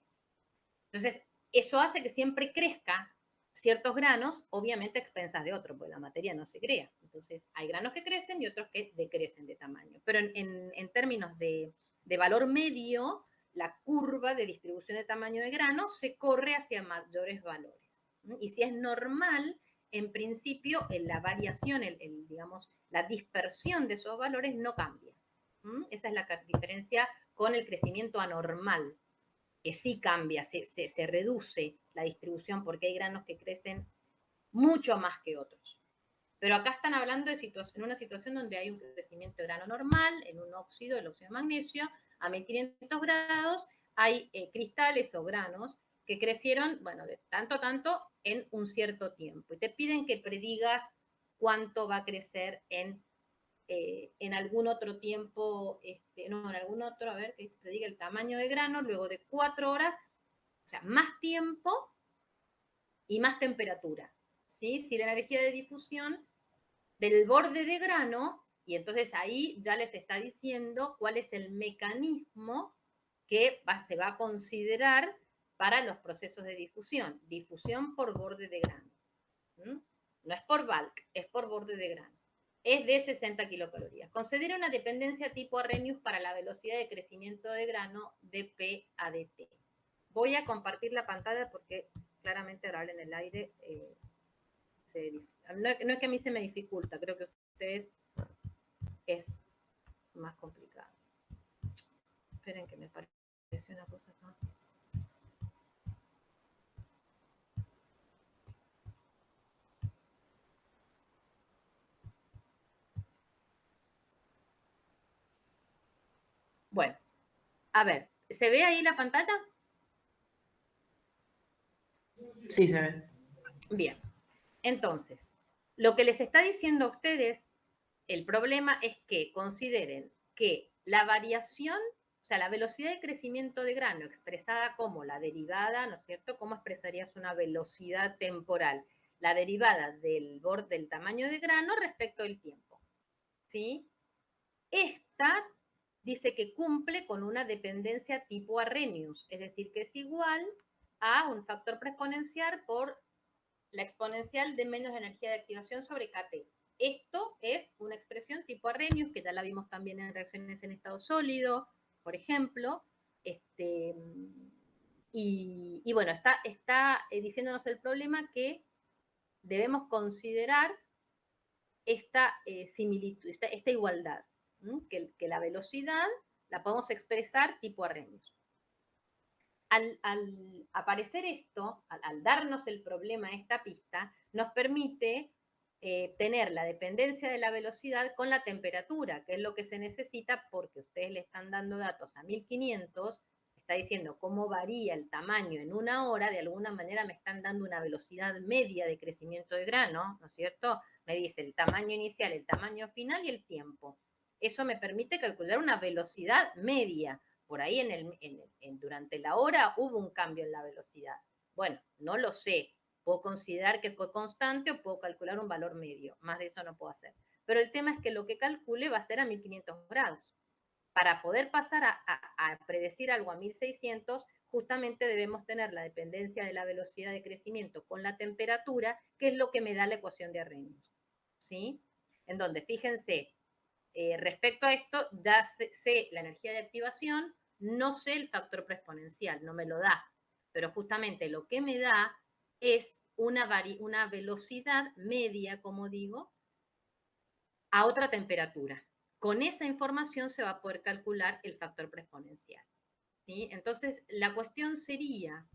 Entonces, eso hace que siempre crezca ciertos granos, obviamente a expensas de otros, porque la materia no se crea. Entonces, hay granos que crecen y otros que decrecen de tamaño. Pero en términos de valor medio, la curva de distribución de tamaño de grano se corre hacia mayores valores. Y si es normal, en principio, la variación, digamos, la dispersión de esos valores no cambia. Esa es la diferencia con el crecimiento anormal, que sí cambia, se reduce la distribución porque hay granos que crecen mucho más que otros. Pero acá están hablando en una situación donde hay un crecimiento de grano normal, en un óxido, el óxido de magnesio, a 1500 grados hay cristales o granos que crecieron, bueno, de tanto en un cierto tiempo. Y te piden que predigas cuánto va a crecer en algún otro tiempo, en algún otro, a ver, que se diga el tamaño de grano, luego de 4 horas, o sea, más tiempo y más temperatura. ¿Sí? Si la energía de difusión del borde de grano, y entonces ahí ya les está diciendo cuál es el mecanismo que se va a considerar para los procesos de difusión. Difusión por borde de grano. No es por bulk, es por borde de grano. Es de 60 kilocalorías. Considera una dependencia tipo Arrhenius para la velocidad de crecimiento de grano de P a dt. Voy a compartir la pantalla porque claramente ahora en el aire no es que a mí se me dificulta, creo que a ustedes es más complicado. Esperen que me parece una cosa acá. Bueno, a ver, ¿se ve ahí la pantalla? Sí, se ve. Bien, entonces, lo que les está diciendo a ustedes, el problema es que consideren que la variación, o sea, la velocidad de crecimiento de grano expresada como la derivada, ¿no es cierto? ¿Cómo expresarías una velocidad temporal? La derivada del tamaño de grano respecto del tiempo, ¿sí? Esta dice que cumple con una dependencia tipo Arrhenius, es decir, que es igual a un factor preexponencial por la exponencial de menos energía de activación sobre KT. Esto es una expresión tipo Arrhenius, que ya la vimos también en reacciones en estado sólido, por ejemplo. Y bueno, está diciéndonos el problema que debemos considerar esta similitud, esta igualdad, que la velocidad la podemos expresar tipo Arrhenius. al aparecer esto, al darnos el problema, esta pista, nos permite tener la dependencia de la velocidad con la temperatura, que es lo que se necesita porque ustedes le están dando datos a 1500, está diciendo cómo varía el tamaño en una hora, de alguna manera me están dando una velocidad media de crecimiento de grano, ¿no es cierto? Me dice el tamaño inicial, el tamaño final y el tiempo. Eso me permite calcular una velocidad media. Por ahí durante la hora hubo un cambio en la velocidad. Bueno, no lo sé. Puedo considerar que fue constante o puedo calcular un valor medio. Más de eso no puedo hacer. Pero el tema es que lo que calcule va a ser a 1500 grados. Para poder pasar a predecir algo a 1600, justamente debemos tener la dependencia de la velocidad de crecimiento con la temperatura, que es lo que me da la ecuación de Arrhenius. ¿Sí? En donde, fíjense, respecto a esto, ya sé la energía de activación, no sé el factor preexponencial, no me lo da. Pero justamente lo que me da es una velocidad media, como digo, a otra temperatura. Con esa información se va a poder calcular el factor preexponencial. ¿Sí? Entonces, la cuestión sería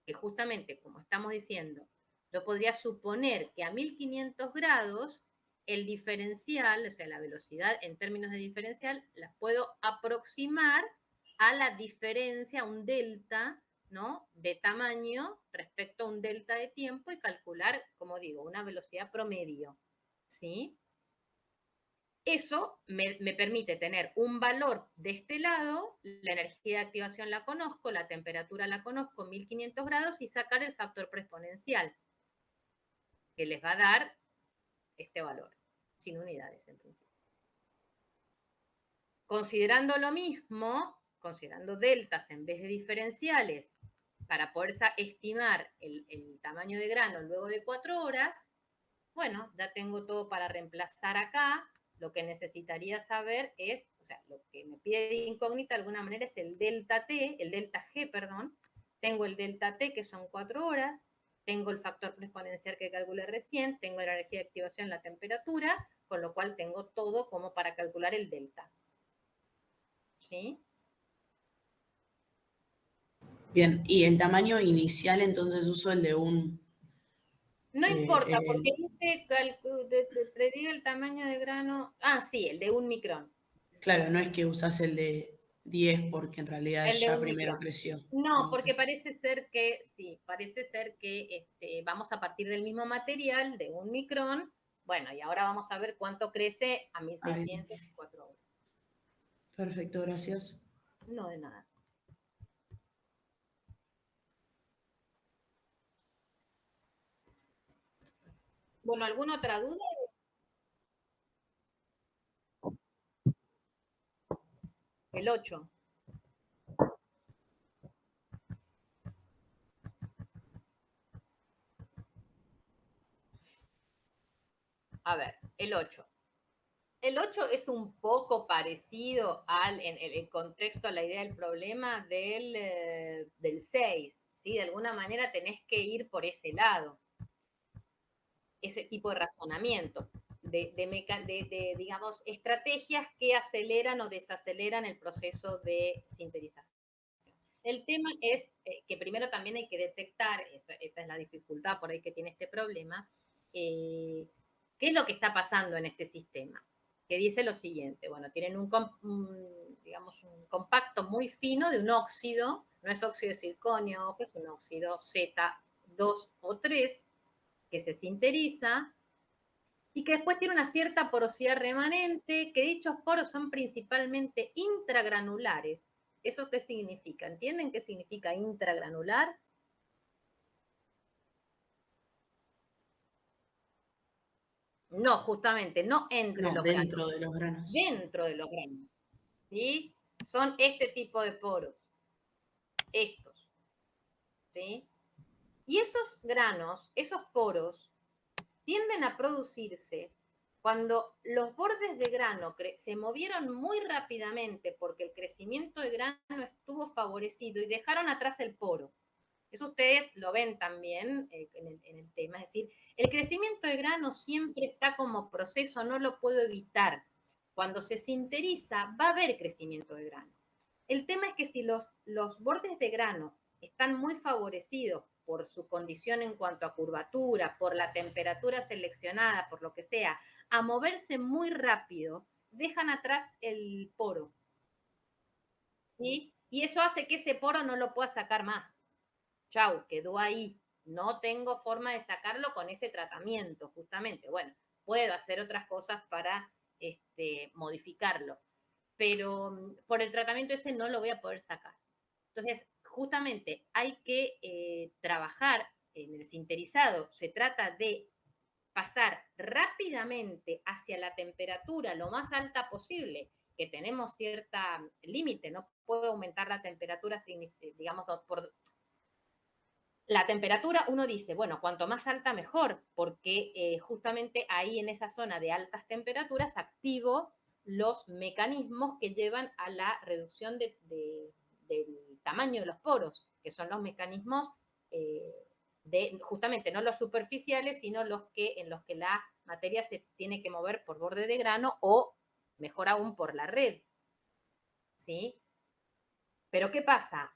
que justamente, como estamos diciendo, yo podría suponer que a 1500 grados el diferencial, o sea, la velocidad en términos de diferencial, la puedo aproximar a la diferencia, un delta, ¿no?, de tamaño respecto a un delta de tiempo y calcular, como digo, una velocidad promedio, ¿sí? Eso me permite tener un valor de este lado, la energía de activación la conozco, la temperatura la conozco, 1500 grados, y sacar el factor preexponencial, que les va a dar este valor, sin unidades en principio. Considerando lo mismo, considerando deltas en vez de diferenciales, para poder estimar el tamaño de grano luego de 4 horas, bueno, ya tengo todo para reemplazar acá. Lo que necesitaría saber es, o sea, lo que me pide de incógnita de alguna manera es el delta T, el delta G, perdón. Tengo el delta T, que son 4 horas, tengo el factor exponencial que calculé recién, tengo la energía de activación, la temperatura, con lo cual tengo todo como para calcular el delta. ¿Sí? Bien, y el tamaño inicial, entonces uso el de un... No importa, porque dice prediga el tamaño de grano. Ah, sí, el de 1 micrón. Claro, no es que usas el de 10 porque en realidad El de ya 1 primero micrón. creció. No, porque parece ser que, sí, parece ser que vamos a partir del mismo material, de 1 micrón. Bueno, y ahora vamos a ver cuánto crece a 1604 horas. Perfecto, gracias. No, de nada. Bueno, ¿alguna otra duda? El 8. A ver, el 8. El 8 es un poco parecido en el contexto, a la idea del problema del 6, ¿sí? De alguna manera tenés que ir por ese lado, ese tipo de razonamiento, digamos, estrategias que aceleran o desaceleran el proceso de sintetización. El tema es que primero también hay que detectar, esa es la dificultad por ahí que tiene este problema, qué es lo que está pasando en este sistema, que dice lo siguiente, bueno, tienen digamos, un compacto muy fino de un óxido, no es óxido de circonio, es un óxido Z2 o 3, que se sintetiza y que después tiene una cierta porosidad remanente, que dichos poros son principalmente intragranulares. ¿Eso qué significa? ¿Entienden qué significa intragranular? No, justamente, no entre los granos. Dentro de los granos. Dentro de los granos. ¿Sí? Son este tipo de poros. Estos. ¿Sí? Y esos granos, esos poros, tienden a producirse cuando los bordes de grano se movieron muy rápidamente porque el crecimiento de grano estuvo favorecido y dejaron atrás el poro. Eso ustedes lo ven también en el tema. Es decir, el crecimiento de grano siempre está como proceso, no lo puedo evitar. Cuando se sintetiza, va a haber crecimiento de grano. El tema es que si los bordes de grano están muy favorecidos por su condición en cuanto a curvatura, por la temperatura seleccionada, por lo que sea, a moverse muy rápido, dejan atrás el poro. ¿Sí? Y eso hace que ese poro no lo pueda sacar más. Chau, quedó ahí. No tengo forma de sacarlo con ese tratamiento, justamente. Bueno, puedo hacer otras cosas para modificarlo, pero por el tratamiento ese no lo voy a poder sacar. Entonces, justamente hay que trabajar en el sinterizado. Se trata de pasar rápidamente hacia la temperatura lo más alta posible, que tenemos cierta límite, no puedo aumentar la temperatura, digamos, por la temperatura, uno dice, bueno, cuanto más alta mejor, porque justamente ahí en esa zona de altas temperaturas activo los mecanismos que llevan a la reducción del tamaño de los poros, que son los mecanismos justamente no los superficiales, sino en los que la materia se tiene que mover por borde de grano o, mejor aún, por la red. ¿Sí? Pero ¿qué pasa?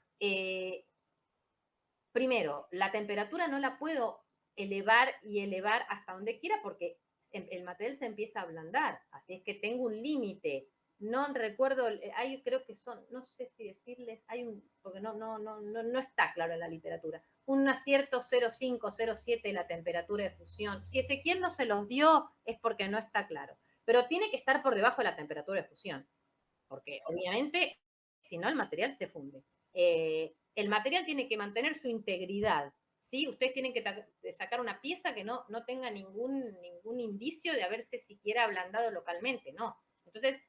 Primero, la temperatura no la puedo elevar y elevar hasta donde quiera porque el material se empieza a ablandar. Así es que tengo un límite. No recuerdo, creo que son, no sé si decirles, porque no está claro en la literatura, un acierto 0,5, 0,7 la temperatura de fusión. Si Ezequiel no se los dio es porque no está claro. Pero tiene que estar por debajo de la temperatura de fusión. Porque obviamente, si no, el material se funde. El material tiene que mantener su integridad. ¿Sí? Ustedes tienen que sacar una pieza que no tenga ningún indicio de haberse siquiera ablandado localmente, no. Entonces,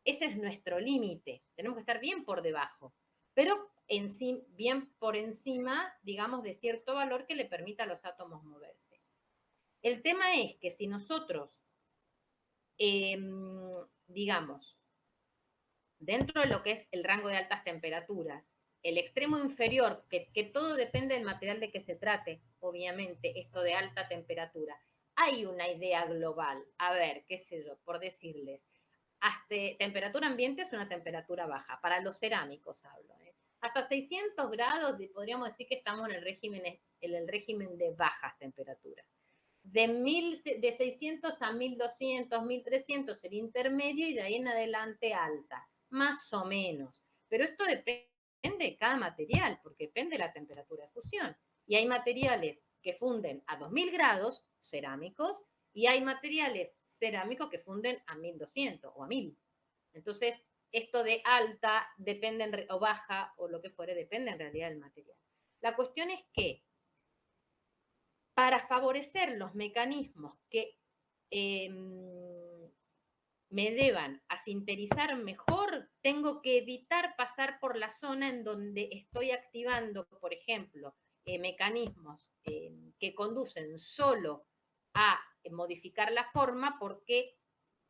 ese es nuestro límite. Tenemos que estar bien por debajo, pero bien por encima, digamos, de cierto valor que le permita a los átomos moverse. El tema es que si nosotros, digamos, dentro de lo que es el rango de altas temperaturas, el extremo inferior, que todo depende del material de que se trate, obviamente, esto de alta temperatura, hay una idea global. A ver, qué sé yo, por decirles, hasta temperatura ambiente es una temperatura baja, para los cerámicos hablo. Hasta 600 grados podríamos decir que estamos en el régimen de bajas temperaturas. De 600 a 1200, 1300 el intermedio y de ahí en adelante alta, más o menos. Pero esto depende de cada material, porque depende de la temperatura de fusión. Y hay materiales que funden a 2000 grados, cerámicos, y hay materiales cerámicos que funden a 1200 o a 1000. Entonces, esto de alta depende o baja o lo que fuere, depende en realidad del material. La cuestión es que para favorecer los mecanismos que me llevan a sinterizar mejor, tengo que evitar pasar por la zona en donde estoy activando, por ejemplo, mecanismos que conducen solo a modificar la forma porque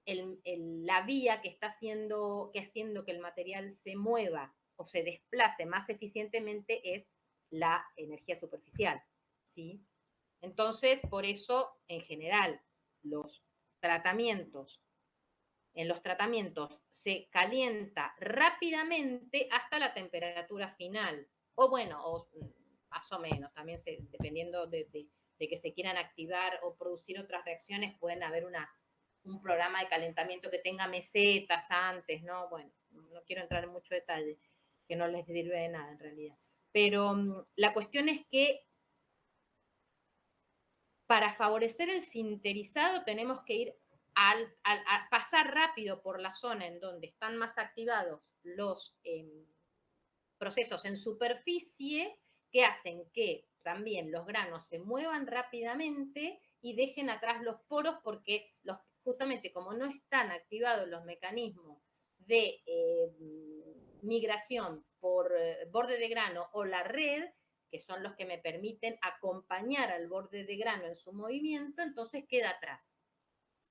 la vía que está haciendo que el material se mueva o se desplace más eficientemente es la energía superficial, ¿sí? Entonces, por eso, en general, en los tratamientos se calienta rápidamente hasta la temperatura final. O bueno, más o menos, también dependiendo de que se quieran activar o producir otras reacciones, pueden haber un programa de calentamiento que tenga mesetas antes, ¿no? Bueno, no quiero entrar en mucho detalle, que no les sirve de nada en realidad. Pero la cuestión es que para favorecer el sinterizado tenemos que ir a pasar rápido por la zona en donde están más activados los procesos en superficie que hacen que también los granos se muevan rápidamente y dejen atrás los poros porque justamente como no están activados los mecanismos de migración por borde de grano o la red, que son los que me permiten acompañar al borde de grano en su movimiento, entonces queda atrás.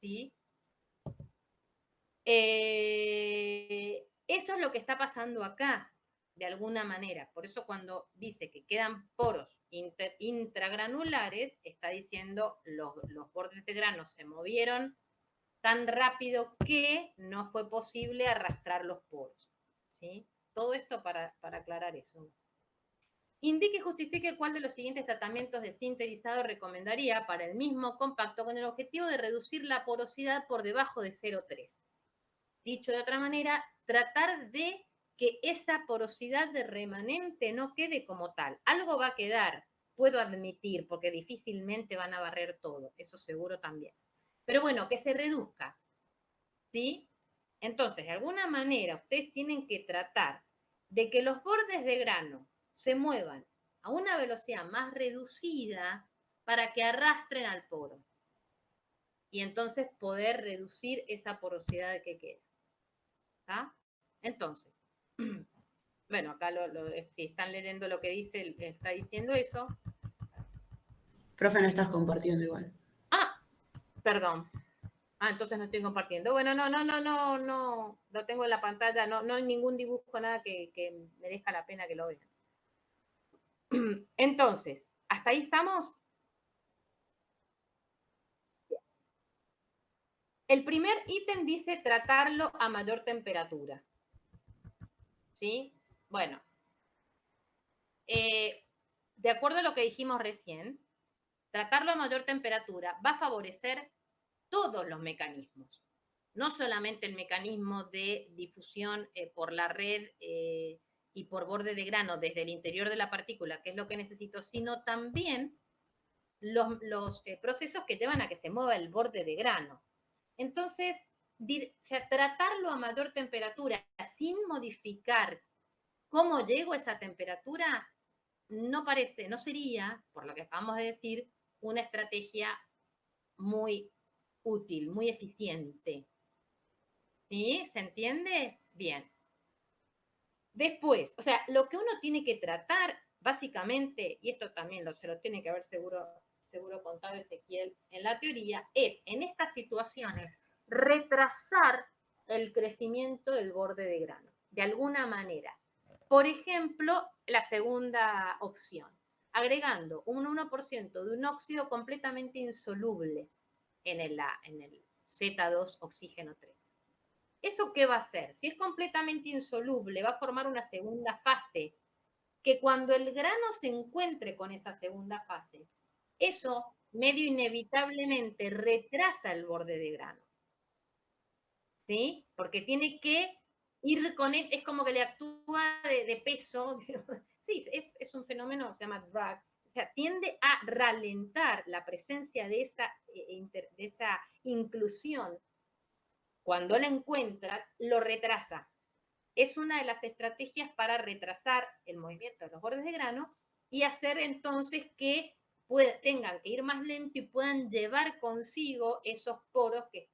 ¿Sí? Eso es lo que está pasando acá, de alguna manera. Por eso cuando dice que quedan poros intragranulares, está diciendo los bordes de grano se movieron tan rápido que no fue posible arrastrar los poros. ¿Sí? Todo esto para aclarar eso. Indique y justifique cuál de los siguientes tratamientos de sinterizado recomendaría para el mismo compacto con el objetivo de reducir la porosidad por debajo de 0,3. Dicho de otra manera, tratar de que esa porosidad de remanente no quede como tal. Algo va a quedar, puedo admitir, porque difícilmente van a barrer todo, eso seguro también. Pero bueno, que se reduzca, ¿sí? Entonces, de alguna manera, ustedes tienen que tratar de que los bordes de grano se muevan a una velocidad más reducida para que arrastren al poro. Y entonces poder reducir esa porosidad que queda. ¿Está? Entonces, bueno, acá si están leyendo lo que dice, está diciendo eso. Profe, no estás compartiendo igual. Ah, perdón. Entonces no estoy compartiendo. Bueno, no, lo tengo en la pantalla, no hay ningún dibujo, nada que merezca la pena que lo vean. Entonces, ¿hasta ahí estamos? El primer ítem dice tratarlo a mayor temperatura. ¿Sí? Bueno. De acuerdo a lo que dijimos recién, tratarlo a mayor temperatura va a favorecer todos los mecanismos. No solamente el mecanismo de difusión por la red y por borde de grano desde el interior de la partícula, que es lo que necesito, sino también los procesos que llevan a que se mueva el borde de grano. Entonces, tratarlo a mayor temperatura sin modificar cómo llego a esa temperatura, no sería, por lo que acabamos de decir, una estrategia muy útil, muy eficiente. ¿Sí? ¿Se entiende? Bien. Después, o sea, lo que uno tiene que tratar, básicamente, y esto también se lo tiene que haber seguro contado Ezequiel en la teoría, es en estas situaciones retrasar el crecimiento del borde de grano, de alguna manera. Por ejemplo, la segunda opción, agregando un 1% de un óxido completamente insoluble en el Z2 oxígeno 3. ¿Eso qué va a hacer? Si es completamente insoluble, va a formar una segunda fase, que cuando el grano se encuentre con esa segunda fase, eso medio inevitablemente retrasa el borde de grano. ¿Sí? Porque tiene que ir con eso, es como que le actúa de peso. Sí, es un fenómeno, se llama drag. O sea, tiende a ralentar la presencia de esa inclusión. Cuando la encuentra, lo retrasa. Es una de las estrategias para retrasar el movimiento de los bordes de grano y hacer entonces que tengan que ir más lento y puedan llevar consigo esos poros que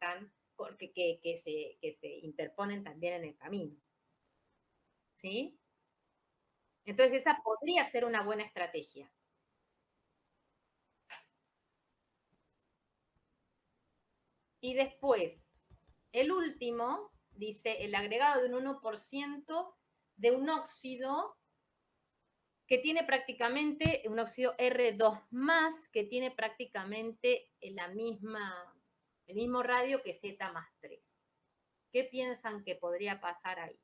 se interponen también en el camino. ¿Sí? Entonces esa podría ser una buena estrategia. Y después, el último, dice el agregado de un 1% de un óxido que tiene prácticamente un óxido R2+, que tiene prácticamente el mismo radio que Z+3. ¿Qué piensan que podría pasar ahí?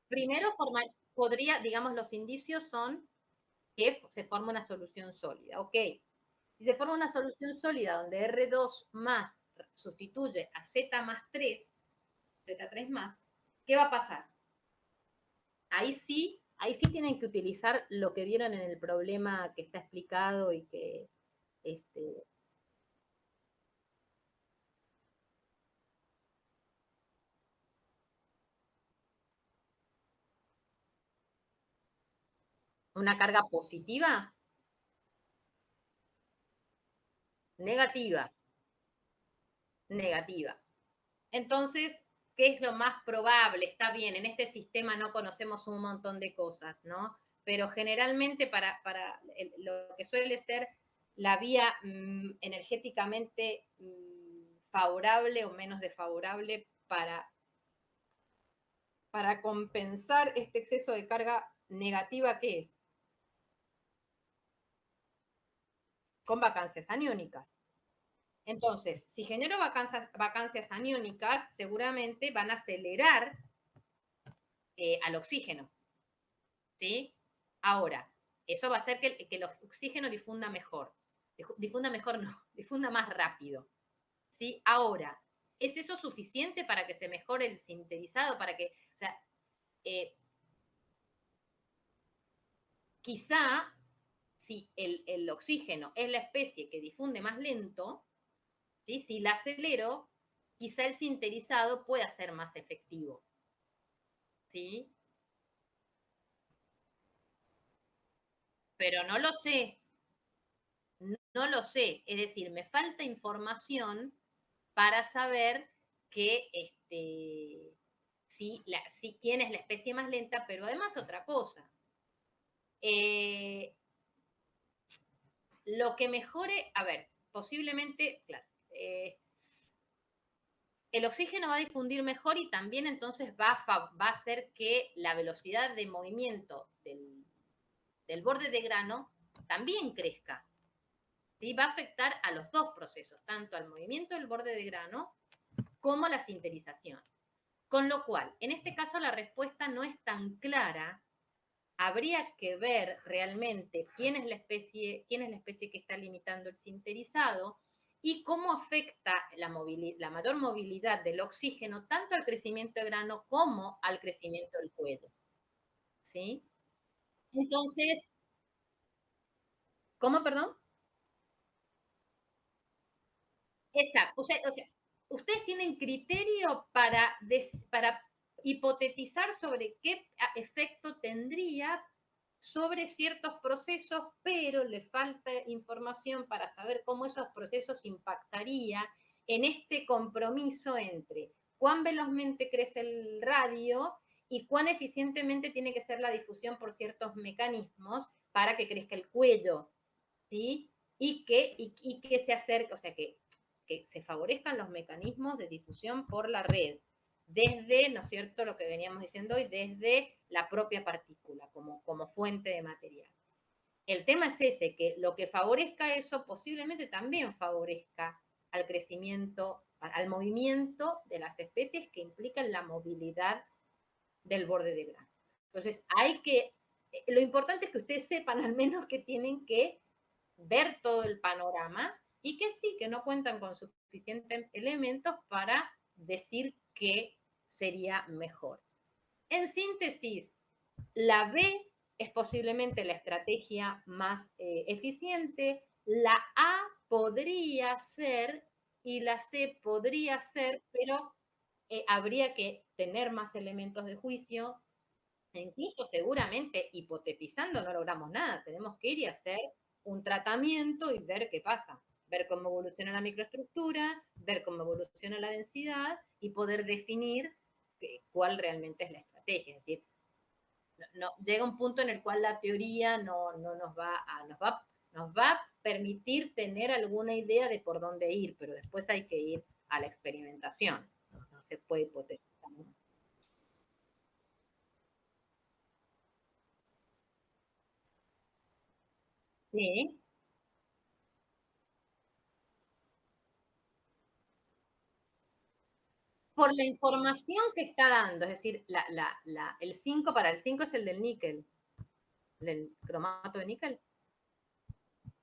Primero, digamos, los indicios son que se forma una solución sólida. Ok, si se forma una solución sólida donde R2+ sustituye a Z+3, Z3+, ¿qué va a pasar? Ahí sí tienen que utilizar lo que vieron en el problema que está explicado y que una carga positiva, negativa. Entonces, ¿qué es lo más probable? Está bien, en este sistema no conocemos un montón de cosas, ¿no? Pero generalmente para lo que suele ser la vía energéticamente favorable o menos desfavorable para compensar este exceso de carga negativa, ¿qué es? Con vacancias aniónicas. Entonces, si genero vacancias aniónicas, seguramente van a acelerar al oxígeno, ¿sí? Ahora, eso va a hacer que el oxígeno difunda mejor. Difunda mejor no, difunda más rápido, ¿sí? Ahora, ¿es eso suficiente para que se mejore el sintetizado? Para que, o sea, quizá si el oxígeno es la especie que difunde más lento, ¿sí? Si la acelero, quizá el sintetizado pueda ser más efectivo, ¿sí? Pero no lo sé, no lo sé. Es decir, me falta información para saber que si quién es la especie más lenta, pero además otra cosa. Lo que mejore, a ver, posiblemente, claro, el oxígeno va a difundir mejor y también entonces va a hacer que la velocidad de movimiento del borde de grano también crezca. ¿Sí? Va a afectar a los dos procesos, tanto al movimiento del borde de grano como a la sinterización. Con lo cual, en este caso la respuesta no es tan clara. Habría que ver realmente quién es la especie que está limitando el sinterizado y cómo afecta la mayor movilidad del oxígeno tanto al crecimiento de grano como al crecimiento del cuello. ¿Sí? Entonces, ¿cómo, perdón? Exacto. O sea, ustedes tienen criterio para hipotetizar sobre qué efecto tendría sobre ciertos procesos, pero le falta información para saber cómo esos procesos impactaría en este compromiso entre cuán velozmente crece el radio y cuán eficientemente tiene que ser la difusión por ciertos mecanismos para que crezca el cuello, ¿sí? Y que se acerque, o sea, que se favorezcan los mecanismos de difusión por la red, desde, ¿no es cierto?, lo que veníamos diciendo hoy, desde la propia partícula, como fuente de material. El tema es ese, que lo que favorezca eso posiblemente también favorezca al crecimiento, al movimiento de las especies que implican la movilidad del borde de grano. Entonces, lo importante es que ustedes sepan al menos que tienen que ver todo el panorama y que sí, que no cuentan con suficientes elementos para decir qué sería mejor. En síntesis, la B es posiblemente la estrategia más eficiente, la A podría ser y la C podría ser, pero habría que tener más elementos de juicio, e incluso seguramente hipotetizando no logramos nada, tenemos que ir y hacer un tratamiento y ver qué pasa, ver cómo evoluciona la microestructura, ver cómo evoluciona la densidad y poder definir cuál realmente es la estrategia. Es decir, llega un punto en el cual la teoría no nos va a permitir tener alguna idea de por dónde ir, pero después hay que ir a la experimentación. No se puede hipotetizar. Sí. Por la información que está dando, es decir, el 5 para el 5 es el del níquel, del cromato de níquel.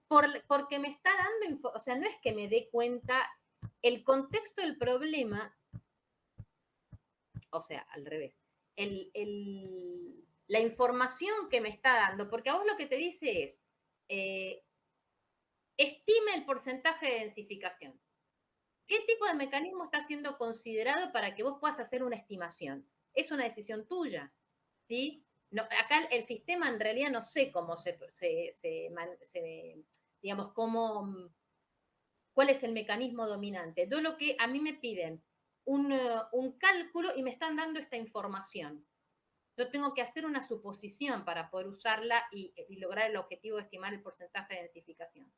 Porque me está dando, o sea, no es que me dé cuenta el contexto del problema, o sea, al revés, la información que me está dando, porque a vos lo que te dice es, estime el porcentaje de densificación. ¿Qué tipo de mecanismo está siendo considerado para que vos puedas hacer una estimación? Es una decisión tuya, ¿sí? No, acá el sistema en realidad no sé cómo digamos, cuál es el mecanismo dominante. Yo lo que a mí me piden un cálculo y me están dando esta información. Yo tengo que hacer una suposición para poder usarla y lograr el objetivo de estimar el porcentaje de densificación.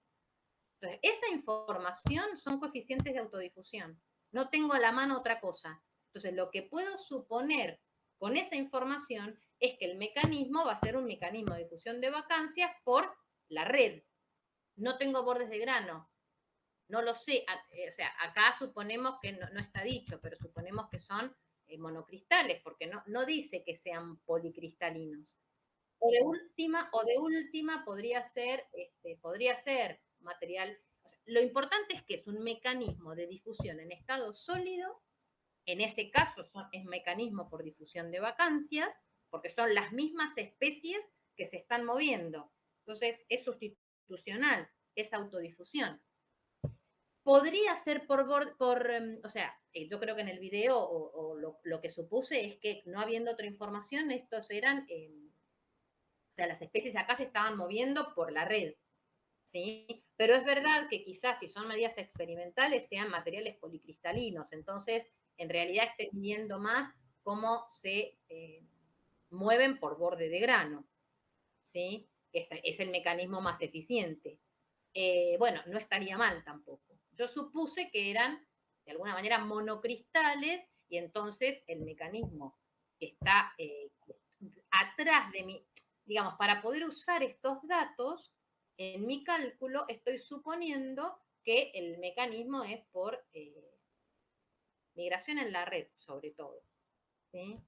Entonces, esa información son coeficientes de autodifusión. No tengo a la mano otra cosa. Entonces, lo que puedo suponer con esa información es que el mecanismo va a ser un mecanismo de difusión de vacancias por la red. No tengo bordes de grano. no lo sé, o sea, acá suponemos que no está dicho, pero suponemos que son monocristales, porque no dice que sean policristalinos. O de última podría ser material. O sea, lo importante es que es un mecanismo de difusión en estado sólido. En ese caso es mecanismo por difusión de vacancias, porque son las mismas especies que se están moviendo. Entonces es sustitucional, es autodifusión. Podría ser o sea, yo creo que en el video o lo que supuse es que no habiendo otra información, estos eran, o sea, las especies acá se estaban moviendo por la red, ¿sí? Pero es verdad que quizás si son medidas experimentales sean materiales policristalinos, entonces en realidad estén viendo más cómo se mueven por borde de grano, ¿sí? Es el mecanismo más eficiente. Bueno, no estaría mal tampoco. Yo supuse que eran de alguna manera monocristales y entonces el mecanismo que está atrás de mi, digamos, para poder usar estos datos en mi cálculo, estoy suponiendo que el mecanismo es por migración en la red, sobre todo. ¿Sí?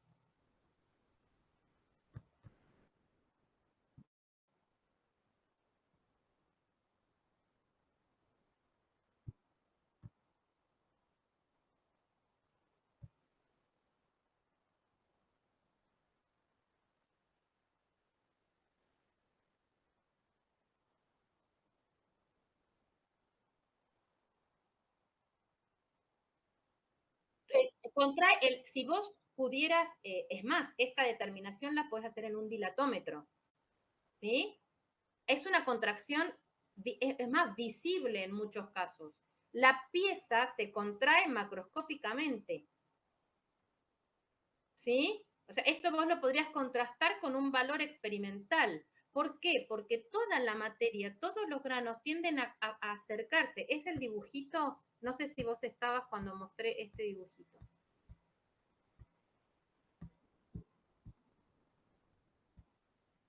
Si vos pudieras, es más, esta determinación la puedes hacer en un dilatómetro, ¿sí? Es una contracción, es más, visible en muchos casos. La pieza se contrae macroscópicamente, ¿sí? O sea, esto vos lo podrías contrastar con un valor experimental. ¿Por qué? Porque toda la materia, todos los granos tienden a acercarse. Es el dibujito, no sé si vos estabas cuando mostré este dibujito.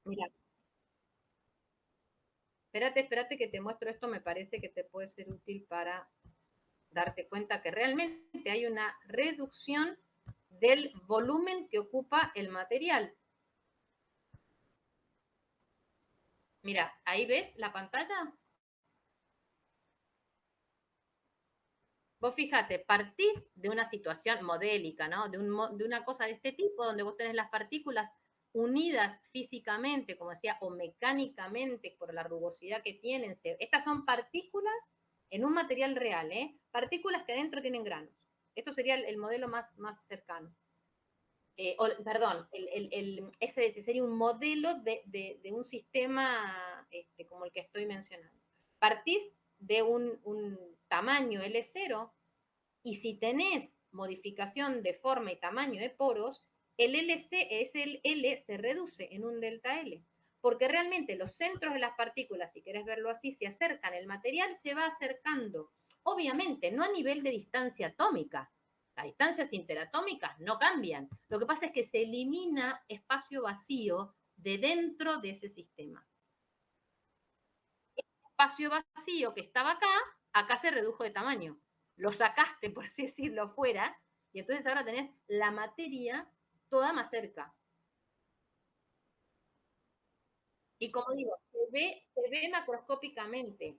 Mira. Espérate que te muestro esto, me parece que te puede ser útil para darte cuenta que realmente hay una reducción del volumen que ocupa el material. Mira, ahí ves la pantalla. Vos fíjate, partís de una situación modélica, ¿no? De una cosa de este tipo, donde vos tenés las partículas unidas físicamente, como decía, o mecánicamente por la rugosidad que tienen. Estas son partículas en un material real, ¿eh? Partículas que adentro tienen granos. Esto sería el modelo más cercano. Perdón, ese sería un modelo de un sistema como el que estoy mencionando. Partís de un tamaño L0 y si tenés modificación de forma y tamaño de poros, el L se reduce en un delta L. Porque realmente los centros de las partículas, si querés verlo así, se acercan, el material se va acercando. Obviamente, no a nivel de distancia atómica. Las distancias interatómicas no cambian. Lo que pasa es que se elimina espacio vacío de dentro de ese sistema. El espacio vacío que estaba acá se redujo de tamaño. Lo sacaste, por así decirlo, fuera, y entonces ahora tenés la materia toda más cerca. Y como digo, se ve macroscópicamente.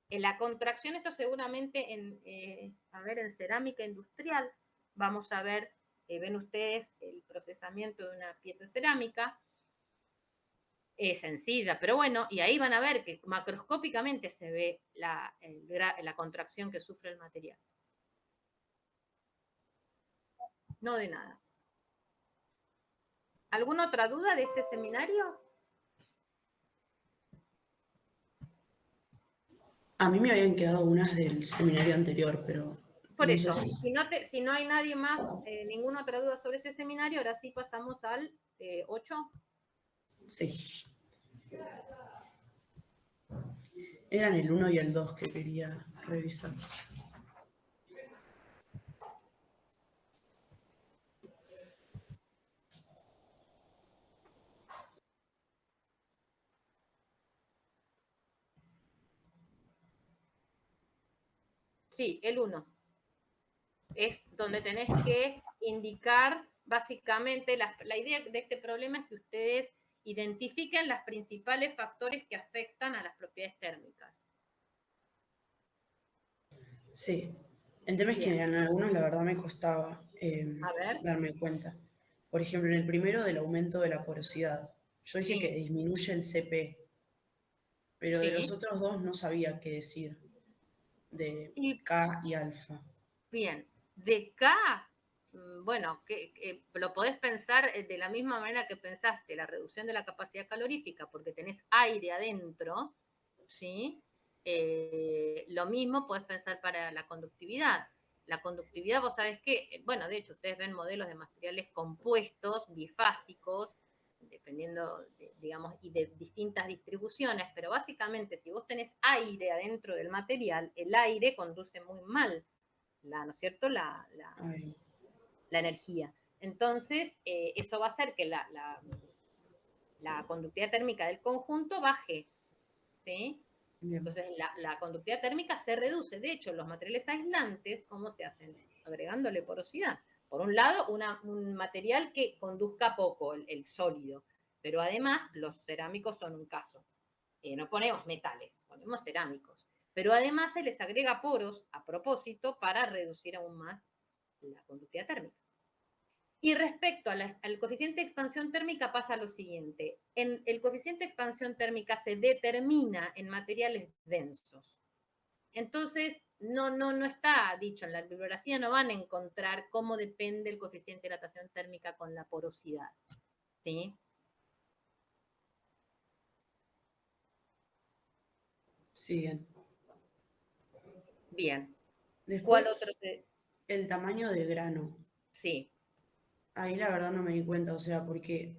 En la contracción, esto seguramente en cerámica industrial, vamos a ver, ven ustedes el procesamiento de una pieza cerámica, sencilla, pero bueno, y ahí van a ver que macroscópicamente se ve la contracción que sufre el material. No de nada. ¿Alguna otra duda de este seminario? A mí me habían quedado unas del seminario anterior, pero... Por no eso, sé. Si no hay nadie más, ninguna otra duda sobre este seminario, ahora sí pasamos al 8. Sí. Eran el 1 y el 2 que quería revisar. Sí, el 1. Es donde tenés que indicar básicamente, la idea de este problema es que ustedes identifiquen los principales factores que afectan a las propiedades térmicas. Sí. El tema es que Bien. en algunos la verdad me costaba A ver. darme cuenta. Por ejemplo, en el primero del aumento de la porosidad. Yo dije Sí. que disminuye el CP, pero de los Sí. otros dos no sabía qué decir. De Y K y alfa. bien, de K, bueno, que lo podés pensar de la misma manera que pensaste la reducción de la capacidad calorífica, porque tenés aire adentro, ¿sí? Lo mismo podés pensar para la conductividad. La conductividad, vos sabés que, bueno, de hecho, ustedes ven modelos de materiales compuestos, bifásicos, dependiendo, digamos, y de distintas distribuciones, pero básicamente si vos tenés aire adentro del material, el aire conduce muy mal ¿no es cierto? La energía. Entonces, eso va a hacer que la conductividad térmica del conjunto baje, ¿sí? Bien. Entonces, la conductividad térmica se reduce. De hecho, los materiales aislantes, ¿cómo se hacen? Agregándole porosidad. Por un lado, un material que conduzca poco, el sólido, pero además los cerámicos son un caso. No ponemos metales, ponemos cerámicos. Pero además se les agrega poros a propósito para reducir aún más la conductividad térmica. Y respecto al coeficiente de expansión térmica pasa lo siguiente. El coeficiente de expansión térmica se determina en materiales densos. Entonces, no está dicho, en la bibliografía no van a encontrar cómo depende el coeficiente de dilatación térmica con la porosidad. ¿Sí? Siguen. Bien. Después, ¿Cuál otro? el tamaño del grano. Sí. Ahí la verdad no me di cuenta, o sea, porque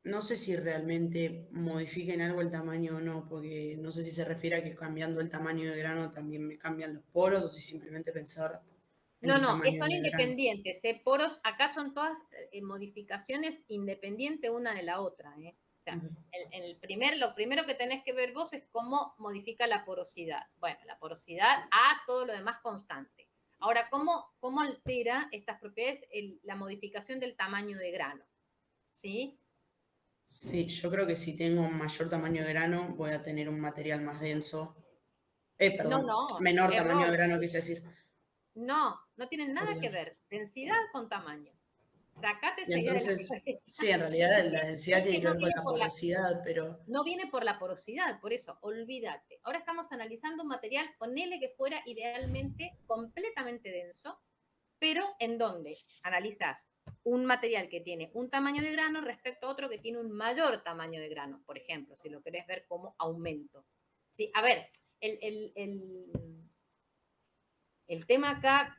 no sé si realmente modifiquen algo el tamaño o no, porque no sé si se refiere a que cambiando el tamaño de grano también me cambian los poros, o si simplemente pensar en el No, tamaño son del grano. independientes. Poros, acá son todas modificaciones independientes una de la otra. O sea, lo primero que tenés que ver vos es cómo modifica la porosidad. Bueno, la porosidad a todo lo demás constante. Ahora, ¿cómo altera estas propiedades la modificación del tamaño de grano? ¿Sí? Sí, yo creo que si tengo un mayor tamaño de grano, voy a tener un material más denso. Perdón, No, menor tamaño error. de grano, quise decir. No tienen nada que Perdón. ver. Densidad con tamaño. Sacate Y esa idea de la entonces, cabeza. sí, en realidad la densidad tiene que No ver con viene la por porosidad, pero no viene por la porosidad, por eso, olvídate. Ahora estamos analizando un material, ponele que fuera idealmente completamente denso, pero ¿en dónde? Analizás un material que tiene un tamaño de grano respecto a otro que tiene un mayor tamaño de grano, por ejemplo, si lo querés ver como aumento. Sí, a ver, el tema acá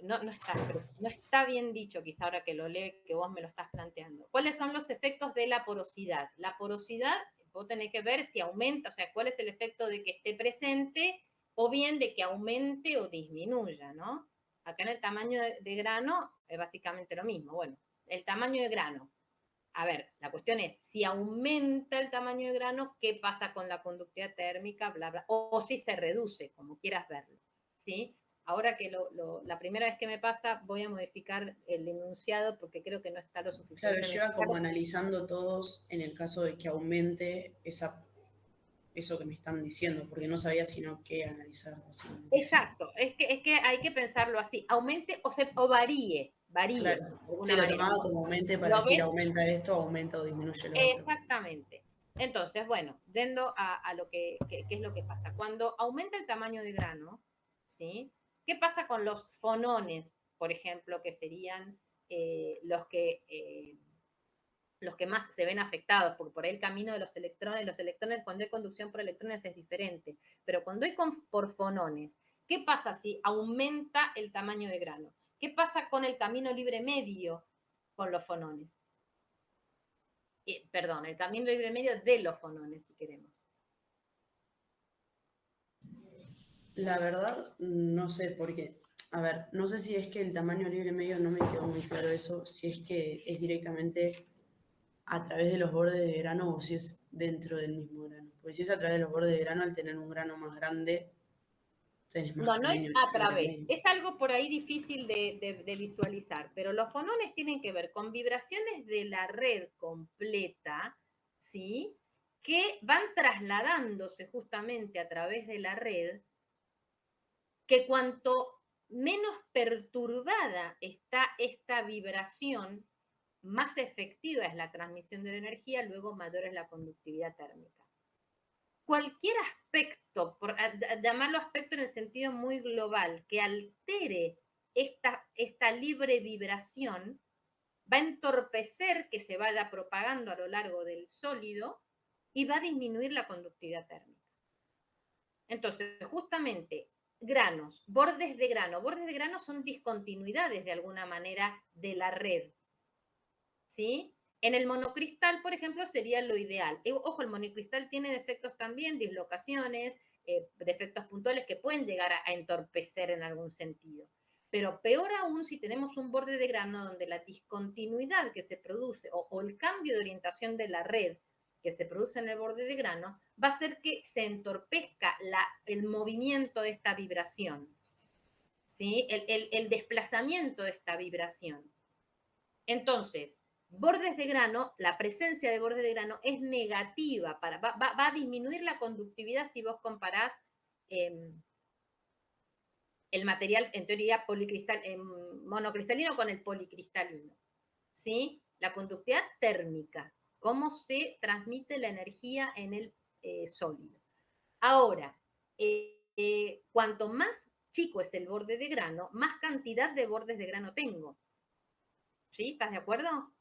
no está bien dicho, quizá ahora que lo leo, que vos me lo estás planteando. ¿Cuáles son los efectos de la porosidad? La porosidad, vos tenés que ver si aumenta, o sea, cuál es el efecto de que esté presente o bien de que aumente o disminuya, ¿no? Acá en el tamaño de grano es básicamente lo mismo. Bueno, el tamaño de grano. A ver, la cuestión es, si aumenta el tamaño de grano, ¿qué pasa con la conductividad térmica? Bla, bla, o si se reduce, como quieras verlo, ¿sí? Ahora que la primera vez que me pasa, voy a modificar el enunciado porque creo que no está lo claro, suficientemente lleva como claro. analizando todos en el caso de que aumente eso que me están diciendo, porque no sabía sino qué analizar. Exacto, es que hay que pensarlo así, aumente o varíe de Claro, alguna se lo manera. tomaba como aumente para ¿Lo decir ves? aumenta esto, aumenta o disminuye lo otro. Exactamente. Entonces, bueno, yendo a lo qué es lo que pasa. Cuando aumenta el tamaño de grano, ¿sí? ¿Qué pasa con los fonones, por ejemplo, que serían los que más se ven afectados? Porque por ahí el camino de los electrones, cuando hay conducción por electrones es diferente, pero cuando hay por fonones, ¿qué pasa si aumenta el tamaño de grano? ¿Qué pasa con el camino libre medio con los fonones? Perdón, el camino libre medio de los fonones, si queremos. La verdad, no sé, porque, a ver, no sé si es que el tamaño libre medio no me quedó muy claro eso, si es que es directamente a través de los bordes de grano o si es dentro del mismo grano. Porque si es a través de los bordes de grano, al tener un grano más grande, tenés más No, no es camino a libre través. medio. Es algo por ahí difícil de visualizar, pero los fonones tienen que ver con vibraciones de la red completa, ¿sí? Que van trasladándose justamente a través de la red, que cuanto menos perturbada está esta vibración, más efectiva es la transmisión de la energía, luego mayor es la conductividad térmica. Cualquier aspecto, por llamarlo aspecto en el sentido muy global, que altere esta libre vibración, va a entorpecer que se vaya propagando a lo largo del sólido y va a disminuir la conductividad térmica. Entonces, justamente, granos, bordes de grano son discontinuidades de alguna manera de la red, ¿sí? En el monocristal, por ejemplo, sería lo ideal. Ojo, el monocristal tiene defectos también, dislocaciones, defectos puntuales que pueden llegar a entorpecer en algún sentido. Pero peor aún si tenemos un borde de grano donde la discontinuidad que se produce o el cambio de orientación de la red que se produce en el borde de grano va a hacer que se entorpezca el movimiento de esta vibración, ¿sí? El desplazamiento de esta vibración. Entonces, bordes de grano, la presencia de bordes de grano es negativa, va a disminuir la conductividad si vos comparás el material, en teoría, monocristalino con el policristalino, ¿sí? La conductividad térmica, cómo se transmite la energía en el sólido. Ahora, cuanto más chico es el borde de grano, más cantidad de bordes de grano tengo. ¿Sí? ¿Estás de acuerdo?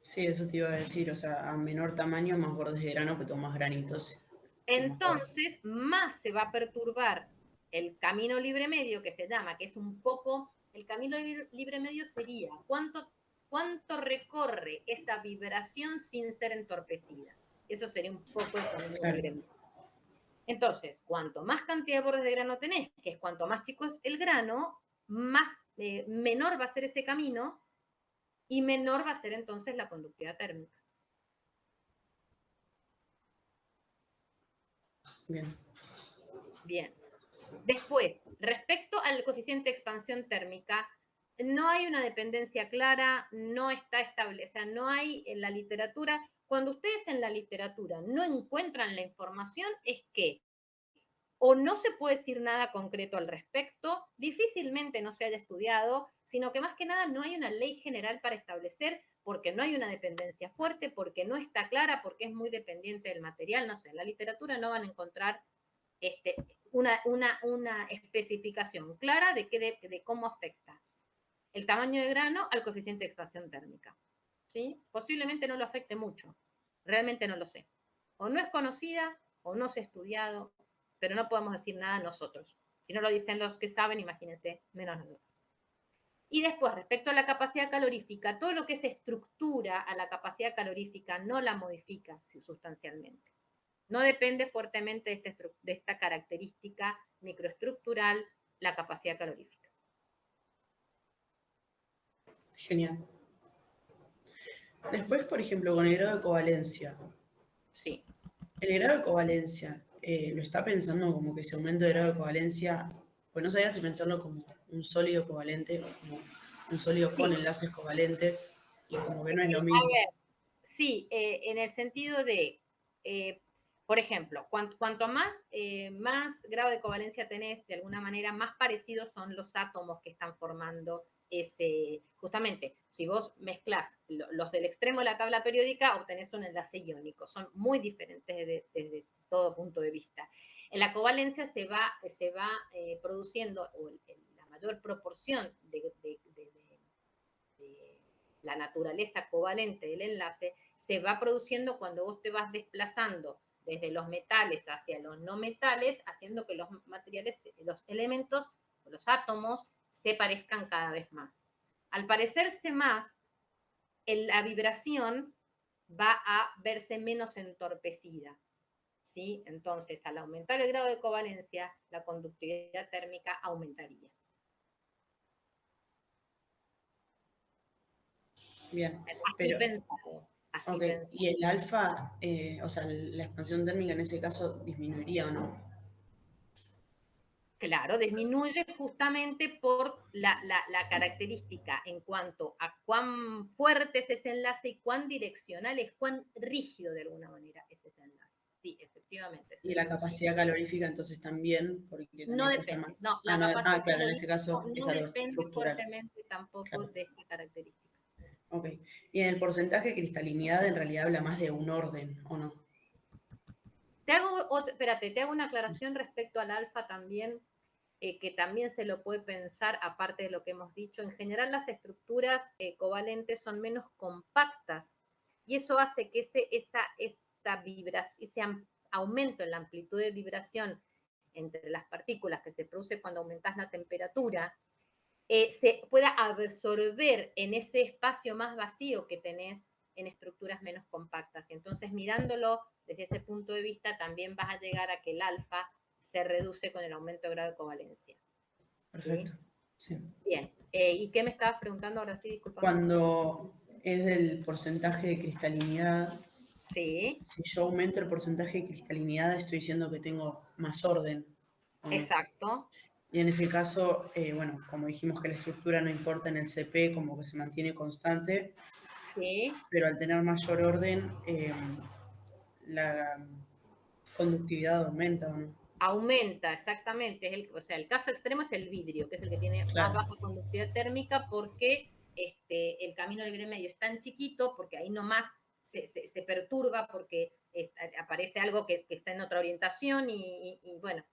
Sí, eso te iba a decir, o sea, a menor tamaño, más bordes de grano, pero más granitos. Entonces, más se va a perturbar el camino libre medio, que se llama, que es un poco, el camino libre medio sería cuánto recorre esa vibración sin ser entorpecida. Eso sería un poco el camino libre medio. Entonces, cuanto más cantidad de bordes de grano tenés, que es cuanto más chico es el grano, más menor va a ser ese camino y menor va a ser entonces la conductividad térmica. Bien. Bien. Después, respecto al coeficiente de expansión térmica, no hay una dependencia clara, no está establecida, no hay en la literatura. Cuando ustedes en la literatura no encuentran la información, es que o no se puede decir nada concreto al respecto, difícilmente no se haya estudiado, sino que más que nada no hay una ley general para establecer, porque no hay una dependencia fuerte, porque no está clara, porque es muy dependiente del material, no sé, en la literatura no van a encontrar una especificación clara de cómo afecta el tamaño de grano al coeficiente de expansión térmica. ¿Sí? Posiblemente no lo afecte mucho, realmente no lo sé. O no es conocida o no se ha estudiado, pero no podemos decir nada nosotros. Si no lo dicen los que saben, imagínense, menos nosotros. Y después, respecto a la capacidad calorífica, todo lo que es estructura a la capacidad calorífica no la modifica sustancialmente. No depende fuertemente de esta característica microestructural, la capacidad calorífica. Genial. Después, por ejemplo, con el grado de covalencia. Sí. El grado de covalencia, lo está pensando como que ese aumento de grado de covalencia, pues no sabía si pensarlo como un sólido covalente o como un sólido con enlaces covalentes, y como que no es lo mismo. A ver, sí, en el sentido de, por ejemplo, cuanto más grado de covalencia tenés, de alguna manera, más parecidos son los átomos que están formando ese, justamente, si vos mezclas los del extremo de la tabla periódica, obtenés un enlace iónico, son muy diferentes desde todo punto de vista. En la covalencia se va produciendo, o la mayor proporción de la naturaleza covalente del enlace se va produciendo cuando vos te vas desplazando desde los metales hacia los no metales, haciendo que los materiales, los elementos, los átomos, se parezcan cada vez más. Al parecerse más, la vibración va a verse menos entorpecida. ¿Sí? Entonces, al aumentar el grado de covalencia, la conductividad térmica aumentaría. Bien, Así pero, pensado. Así okay. pensado. ¿Y el alfa, o sea, la expansión térmica en ese caso disminuiría o no? Claro, disminuye justamente por la característica en cuanto a cuán fuerte es ese enlace y cuán direccional es, cuán rígido de alguna manera es ese enlace. Sí, efectivamente. Y la capacidad calorífica entonces también, porque No también cuesta depende, más. no, la capacidad Claro, en este calorífica caso es no algo depende estructural. fuertemente tampoco Claro. de esta característica. Ok. Y en el porcentaje de cristalinidad en realidad habla más de un orden, ¿o no? Te hago una aclaración respecto al alfa también, que también se lo puede pensar, aparte de lo que hemos dicho. En general, las estructuras covalentes son menos compactas y eso hace que esa vibración, ese aumento en la amplitud de vibración entre las partículas que se produce cuando aumentas la temperatura, se pueda absorber en ese espacio más vacío que tenés en estructuras menos compactas. Y entonces, mirándolo desde ese punto de vista, también vas a llegar a que el alfa se reduce con el aumento de grado de covalencia. Perfecto. Sí. Bien. ¿Y qué me estabas preguntando ahora sí? Disculpa. Cuando es del porcentaje de cristalinidad, Sí. si yo aumento el porcentaje de cristalinidad, estoy diciendo que tengo más orden. ¿O no? Exacto. Y en ese caso, bueno, como dijimos que la estructura no importa en el CP, como que se mantiene constante, Sí. pero al tener mayor orden, la conductividad aumenta, ¿o no? Aumenta, exactamente. O sea, el caso extremo es el vidrio, que es el que tiene más Claro. baja conductividad térmica porque el camino libre medio es tan chiquito, porque ahí nomás se perturba porque aparece algo que está en otra orientación y bueno,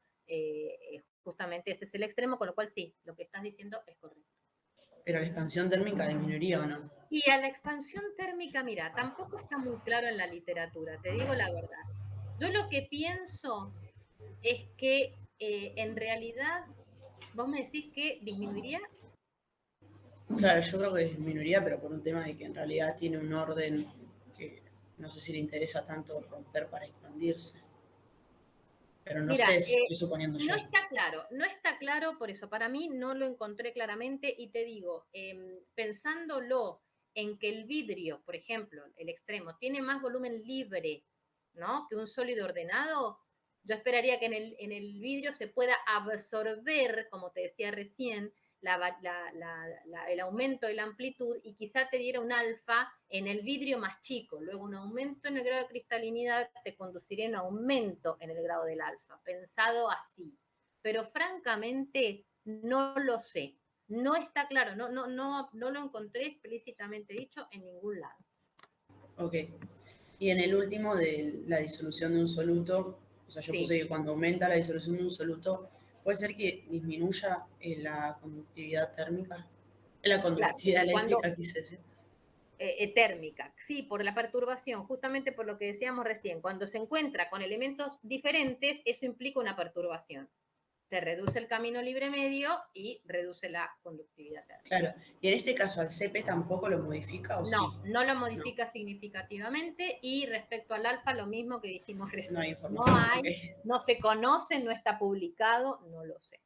justamente ese es el extremo, con lo cual sí, lo que estás diciendo es correcto. Pero la expansión térmica disminuiría, ¿o no? Y a la expansión térmica, mira, tampoco está muy claro en la literatura, te digo la verdad. Yo lo que pienso es que en realidad vos me decís que disminuiría. Claro, yo creo que disminuiría, pero por un tema de que en realidad tiene un orden que no sé si le interesa tanto romper para expandirse. Pero no Mira, sé, estoy suponiendo yo. no está claro, por eso para mí no lo encontré claramente y te digo, pensándolo en que el vidrio, por ejemplo, el extremo, tiene más volumen libre, ¿no? Que un sólido ordenado, yo esperaría que en el vidrio se pueda absorber, como te decía recién, el aumento de la amplitud y quizá te diera un alfa en el vidrio más chico. Luego un aumento en el grado de cristalinidad te conduciría a un aumento en el grado del alfa, pensado así. Pero francamente no lo sé. No está claro, no lo encontré explícitamente dicho en ningún lado. Ok. Y en el último de la disolución de un soluto, o sea, yo Sí. puse que cuando aumenta la disolución de un soluto, puede ser que disminuya la conductividad térmica, la conductividad Claro, eléctrica, quise decir. Térmica, sí, por la perturbación, justamente por lo que decíamos recién, cuando se encuentra con elementos diferentes, eso implica una perturbación. Se reduce el camino libre medio y reduce la conductividad térmica. Claro, y en este caso al CP tampoco lo modifica o sí. No lo modifica significativamente y respecto al alfa lo mismo que dijimos recién. No hay información. No se conoce, no está publicado, no lo sé.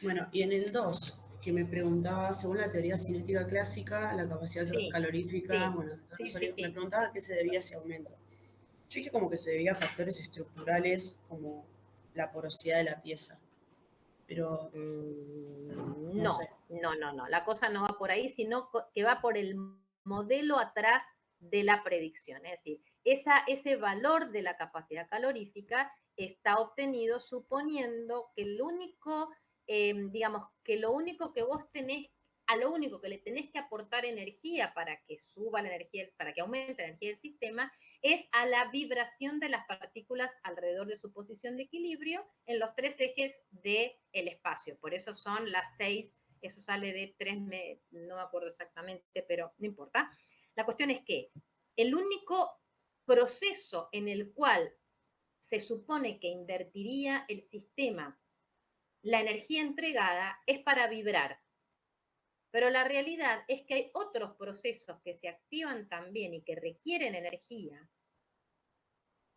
Bueno, y en el 2, que me preguntaba, según la teoría cinética clásica, la capacidad calorífica, me preguntaba a qué se debía ese aumento. Yo dije como que se debía a factores estructurales como la porosidad de la pieza, pero no sé. No. La cosa no va por ahí, sino que va por el modelo atrás de la predicción. Es decir, ese valor de la capacidad calorífica está obtenido suponiendo que lo único que vos tenés, a lo único que le tenés que aportar energía para que suba la energía, para que aumente la energía del sistema, es a la vibración de las partículas alrededor de su posición de equilibrio en los tres ejes del espacio. Por eso son las 6, eso sale de 3, no me acuerdo exactamente, pero no importa. La cuestión es que el único proceso en el cual se supone que invertiría el sistema la energía entregada es para vibrar. Pero la realidad es que hay otros procesos que se activan también y que requieren energía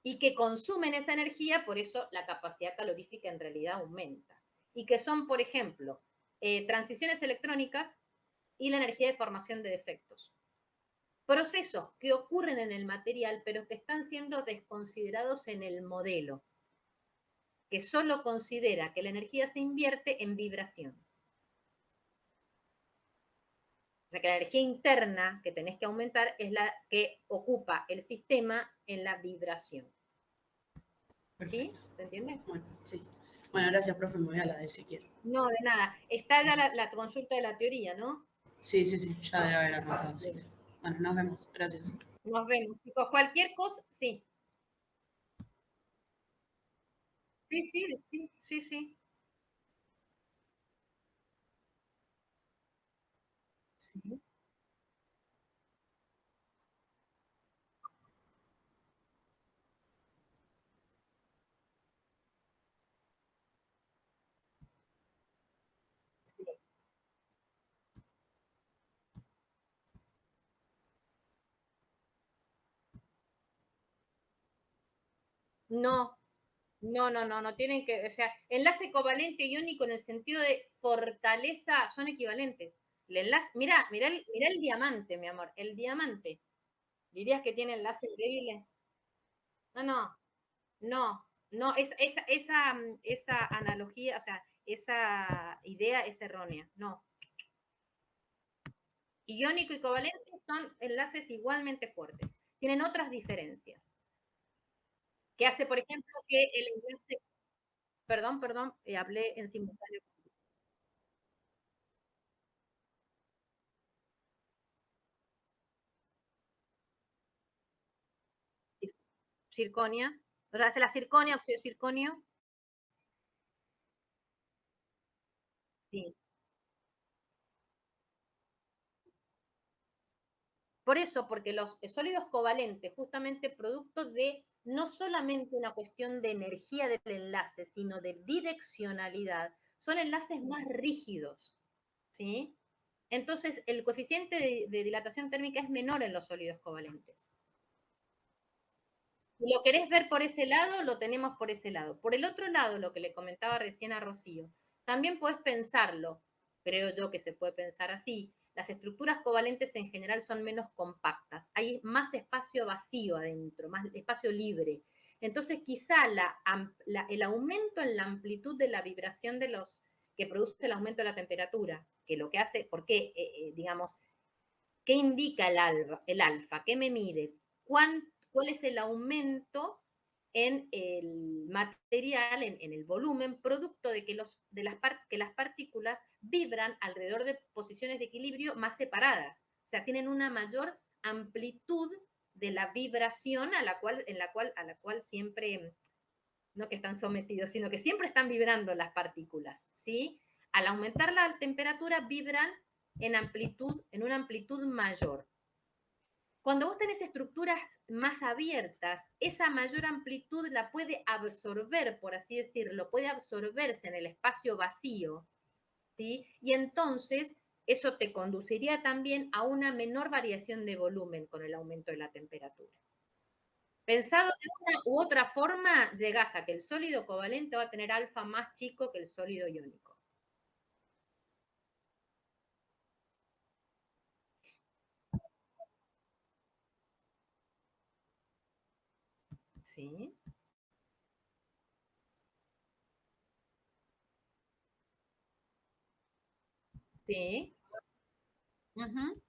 y que consumen esa energía, por eso la capacidad calorífica en realidad aumenta. Y que son, por ejemplo, transiciones electrónicas y la energía de formación de defectos. Procesos que ocurren en el material, pero que están siendo desconsiderados en el modelo. que solo considera que la energía se invierte en vibración. O sea, que la energía interna que tenés que aumentar es la que ocupa el sistema en la vibración. Perfecto. ¿Sí? ¿Se entiende? Bueno, sí. Bueno, gracias, profe. Me voy a la de Ezequiel. No, de nada. Está ya la consulta de la teoría, ¿no? Sí, sí, sí. Ya debe haber arrancado. Así que, bueno, nos vemos. Gracias. Nos vemos, chicos. Cualquier cosa, sí. Sí, sí, sí, sí, sí. Sí. Sí. No, no tienen que, o sea, enlace covalente iónico en el sentido de fortaleza son equivalentes. El enlace, mira el diamante, mi amor, el diamante. ¿Dirías que tiene enlaces débiles? No, no, no, esa analogía, o sea, esa idea es errónea, no. Iónico y covalente son enlaces igualmente fuertes, tienen otras diferencias. Que hace, por ejemplo, que el enlace, perdón, hablé en simultáneo. Circonia, o sea, hace la circonia, óxido de circonio. Sí. Por eso, porque los sólidos covalentes, justamente producto de no solamente una cuestión de energía del enlace, sino de direccionalidad, son enlaces más rígidos, ¿sí? Entonces, el coeficiente de dilatación térmica es menor en los sólidos covalentes. Si lo querés ver por ese lado, lo tenemos por ese lado. Por el otro lado, lo que le comentaba recién a Rocío, también puedes pensarlo, creo yo que se puede pensar así, las estructuras covalentes en general son menos compactas, hay más espacio vacío adentro, más espacio libre. Entonces quizá el aumento en la amplitud de la vibración de los que produce el aumento de la temperatura, que lo que hace, porque, digamos, ¿qué indica el alfa? ¿Qué me mide? ¿Cuál es el aumento en el material, en el volumen, producto de que las partículas vibran alrededor de posiciones de equilibrio más separadas? O sea, tienen una mayor amplitud de la vibración a la cual siempre, no que están sometidos, sino que siempre están vibrando las partículas, ¿sí? Al aumentar la temperatura vibran en una amplitud mayor. Cuando vos tenés estructuras más abiertas, esa mayor amplitud la puede absorber, por así decirlo, puede absorberse en el espacio vacío, ¿sí? Y entonces eso te conduciría también a una menor variación de volumen con el aumento de la temperatura. Pensado de una u otra forma, llegás a que el sólido covalente va a tener alfa más chico que el sólido iónico. ¿Sí? Sí. Uh -huh.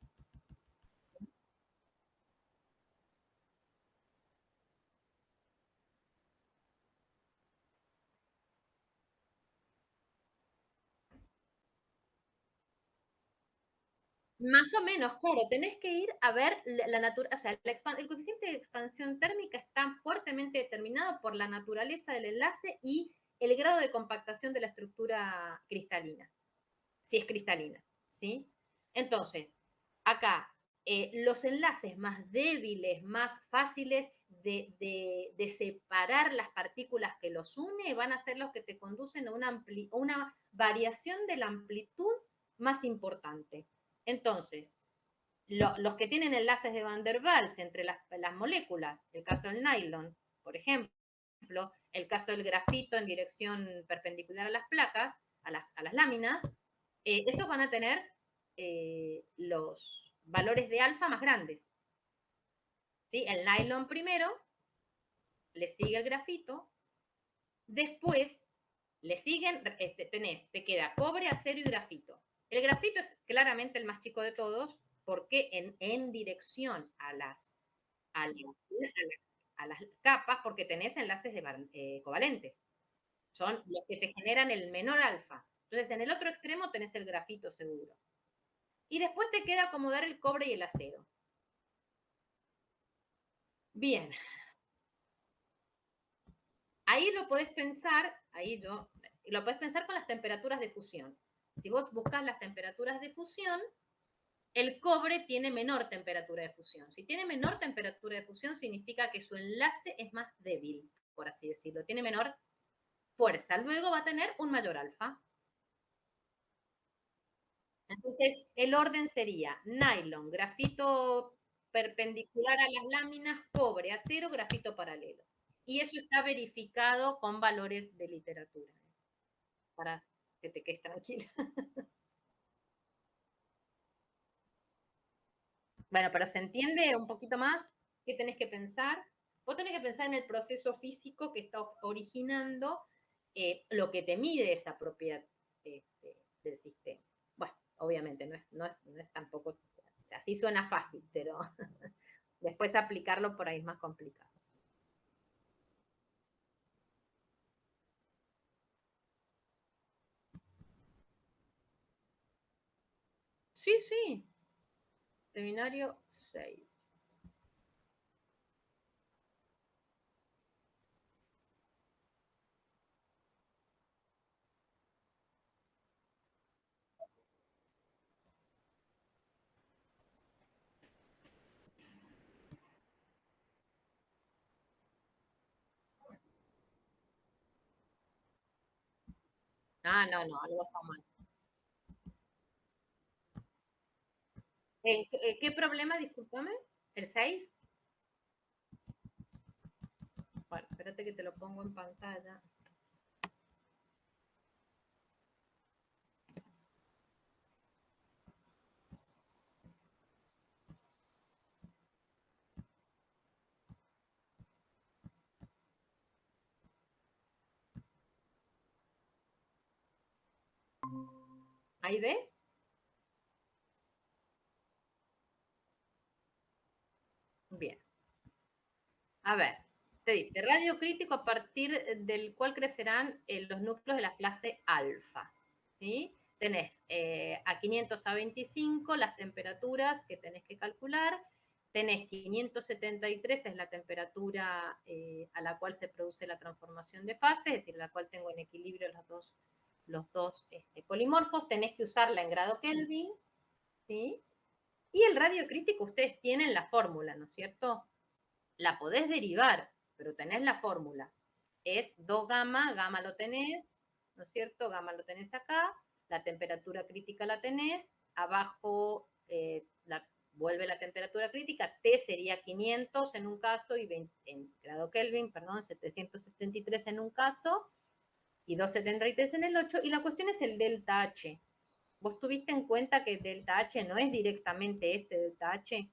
Más o menos, claro, tenés que ir a ver la naturaleza, o sea, el coeficiente de expansión térmica está fuertemente determinado por la naturaleza del enlace y el grado de compactación de la estructura cristalina, si es cristalina, ¿sí? Entonces, acá, los enlaces más débiles, más fáciles de separar las partículas que los une, van a ser los que te conducen a una variación de la amplitud más importante. Entonces, los que tienen enlaces de Van der Waals entre las moléculas, el caso del nylon, por ejemplo, el caso del grafito en dirección perpendicular a las placas, a las láminas, estos van a tener los valores de alfa más grandes. ¿Sí? El nylon primero, le sigue el grafito, Después le siguen, te queda cobre, acero y grafito. El grafito es claramente el más chico de todos porque en dirección a las capas, porque tenés enlaces covalentes. Son los que te generan el menor alfa. Entonces, en el otro extremo tenés el grafito seguro. Y después te queda acomodar el cobre y el acero. Bien. Ahí lo podés pensar, lo podés pensar con las temperaturas de fusión. Si vos buscas las temperaturas de fusión, el cobre tiene menor temperatura de fusión. Si tiene menor temperatura de fusión, significa que su enlace es más débil, por así decirlo. Tiene menor fuerza. Luego va a tener un mayor alfa. Entonces, el orden sería nylon, grafito perpendicular a las láminas, cobre, acero, grafito paralelo. Y eso está verificado con valores de literatura, para que te quedes tranquila. Bueno, pero se entiende un poquito más qué tenés que pensar. Vos tenés que pensar en el proceso físico que está originando lo que te mide esa propiedad del sistema. Bueno, obviamente no es tampoco, así suena fácil, pero después aplicarlo por ahí es más complicado. Sí, sí. Seminario 6. Ah, no, algo está mal. ¿Qué problema, discúlpame? ¿El 6? Bueno, espérate que te lo pongo en pantalla. ¿Ahí ves? Bien. A ver, te dice, radio crítico a partir del cual crecerán los núcleos de la clase alfa. ¿Sí? Tenés a 500 a 25 las temperaturas que tenés que calcular. Tenés 573 es la temperatura a la cual se produce la transformación de fase, es decir, la cual tengo en equilibrio los dos polimorfos. Tenés que usarla en grado Kelvin. ¿Sí? Y el radio crítico ustedes tienen la fórmula, ¿no es cierto? La podés derivar, pero tenés la fórmula. Es 2 gamma, gamma lo tenés, ¿no es cierto? Gamma lo tenés acá, la temperatura crítica la tenés, abajo vuelve la temperatura crítica, T sería 500 en un caso y 20, en grado Kelvin, perdón, 773 en un caso y 273 en el 8, y la cuestión es el delta H. ¿Vos tuviste en cuenta que delta H no es directamente este delta H?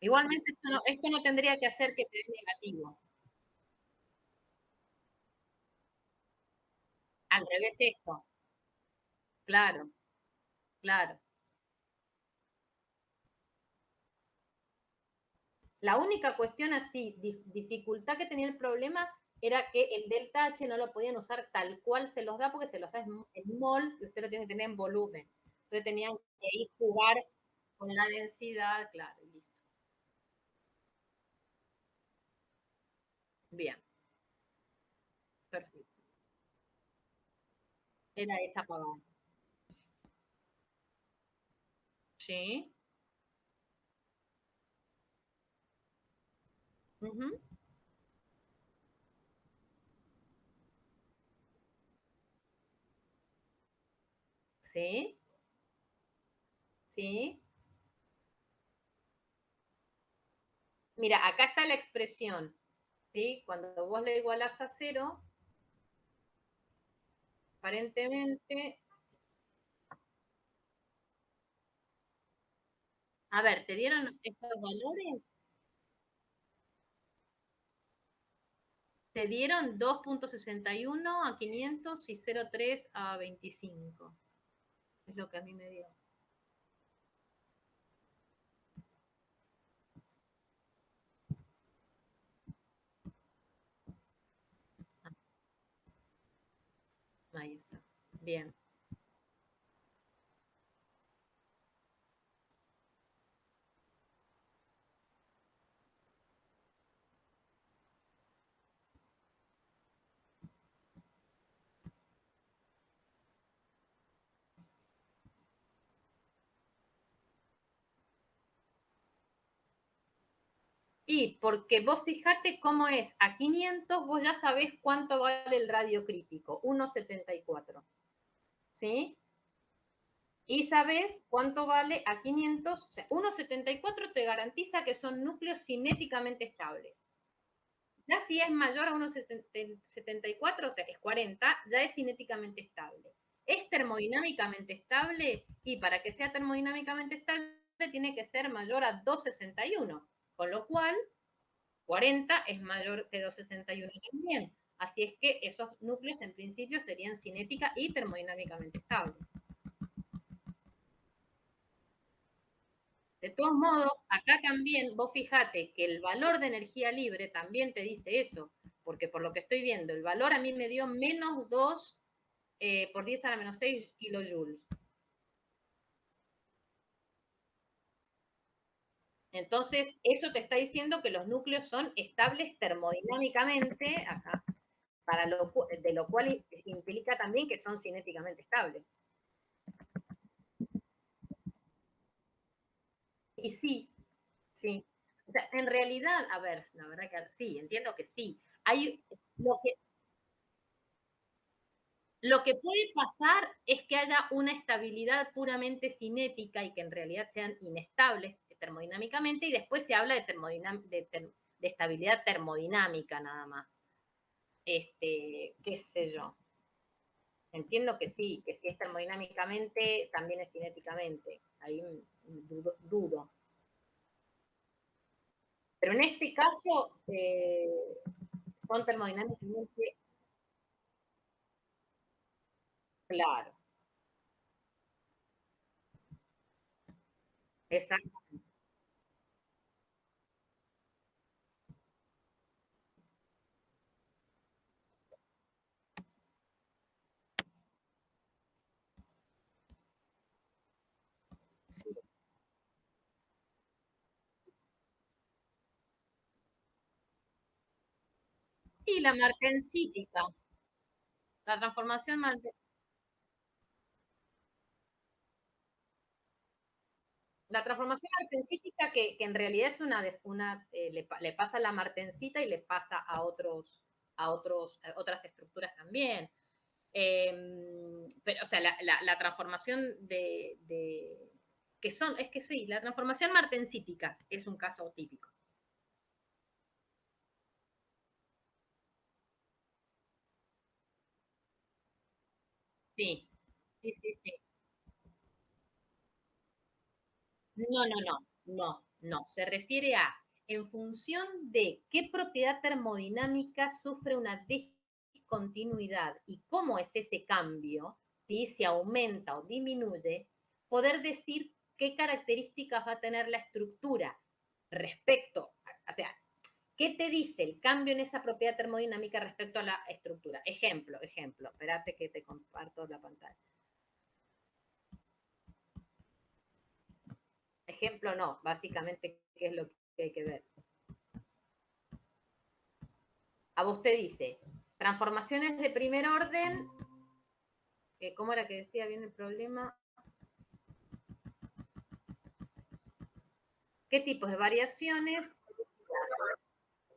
Igualmente esto no tendría que hacer que te dé negativo. Al revés esto. Claro, claro. La única cuestión así, dificultad que tenía el problema era que el delta H no lo podían usar tal cual se los da porque se los da en mol y usted lo tiene que tener en volumen. Entonces tenían que ir jugar con la densidad, claro, y listo. Bien, perfecto. Era esa pagada. Sí. Uh -huh. Sí, sí. Mira, acá está la expresión, ¿sí? Cuando vos le igualás a 0, aparentemente, a ver, ¿te dieron estos valores? Te dieron 2.61 a 500 y 0.3 a 25. Es lo que a mí me dio. Ahí está. Bien. Y porque vos fijate cómo es, a 500 vos ya sabés cuánto vale el radio crítico, 1,74. ¿Sí? Y sabés cuánto vale a 500, o sea, 1,74 te garantiza que son núcleos cinéticamente estables. Ya si es mayor a 1,74, es 40, ya es cinéticamente estable. ¿Es termodinámicamente estable? Y para que sea termodinámicamente estable tiene que ser mayor a 2,61, con lo cual 40 es mayor que 2,61 también. Así es que esos núcleos en principio serían cinética y termodinámicamente estables. De todos modos, acá también vos fijate que el valor de energía libre también te dice eso, porque por lo que estoy viendo, el valor a mí me dio menos 2 por 10 a la menos 6 kilojoules. Entonces, eso te está diciendo que los núcleos son estables termodinámicamente, acá, de lo cual implica también que son cinéticamente estables. Y sí, sí. O sea, en realidad, a ver, la verdad que sí, entiendo que sí. Hay lo que puede pasar es que haya una estabilidad puramente cinética y que en realidad sean inestables termodinámicamente y después se habla de estabilidad termodinámica nada más. Qué sé yo. Entiendo que sí, que si es termodinámicamente, también es cinéticamente. Ahí dudo. Pero en este caso, son termodinámicamente, claro, exacto. Sí. Y la martensítica, la transformación la transformación martensítica que en realidad es le pasa a la martensita y le pasa a otras estructuras también. Pero, o sea, la transformación es que sí, la transformación martensítica es un caso típico. Sí, sí, sí, sí. No. Se refiere a, en función de qué propiedad termodinámica sufre una discontinuidad y cómo es ese cambio, ¿sí? Si aumenta o disminuye, poder decir qué características va a tener la estructura respecto, o sea, ¿qué te dice el cambio en esa propiedad termodinámica respecto a la estructura? Ejemplo, espérate que te comparto la pantalla. Ejemplo no, básicamente, ¿qué es lo que hay que ver? A vos te dice, transformaciones de primer orden, ¿cómo era que decía bien el problema? ¿Qué tipos de variaciones?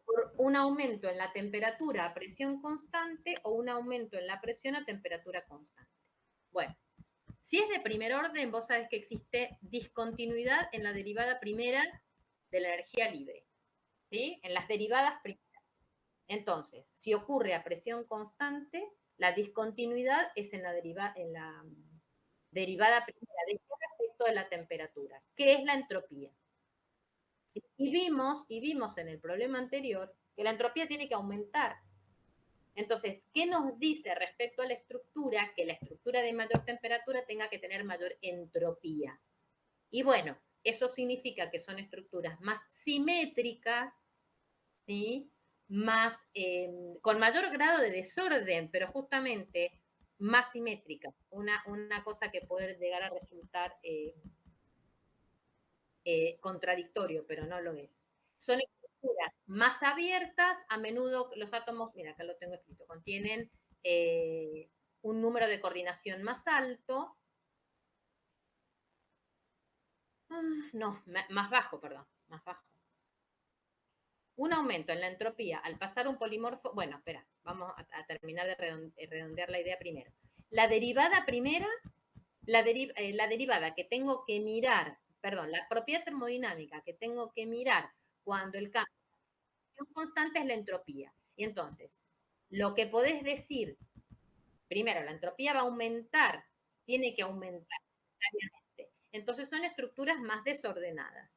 Por un aumento en la temperatura a presión constante o un aumento en la presión a temperatura constante. Bueno, si es de primer orden, vos sabés que existe discontinuidad en la derivada primera de la energía libre, ¿sí? En las derivadas primeras. Entonces, si ocurre a presión constante, la discontinuidad es en la derivada primera de respecto de la temperatura, que es la entropía. Y vimos en el problema anterior que la entropía tiene que aumentar Entonces, ¿qué nos dice respecto a la estructura? Que la estructura de mayor temperatura tenga que tener mayor entropía. Y bueno, eso significa que son estructuras más simétricas, ¿sí? Más, con mayor grado de desorden, pero justamente más simétricas. Una cosa que puede llegar a resultar contradictorio, pero no lo es. Son estructuras más abiertas, a menudo los átomos, mira, acá lo tengo escrito, contienen un número de coordinación más alto. No, más bajo, perdón, más bajo. Un aumento en la entropía al pasar un polimorfo. Bueno, espera, vamos a terminar de redondear la idea primero. La derivada primera, la derivada que tengo que mirar, perdón, la propiedad termodinámica que tengo que mirar cuando el cambio constante es la entropía. Y entonces, lo que podés decir, primero, la entropía va a aumentar, tiene que aumentar necesariamente. Entonces son estructuras más desordenadas.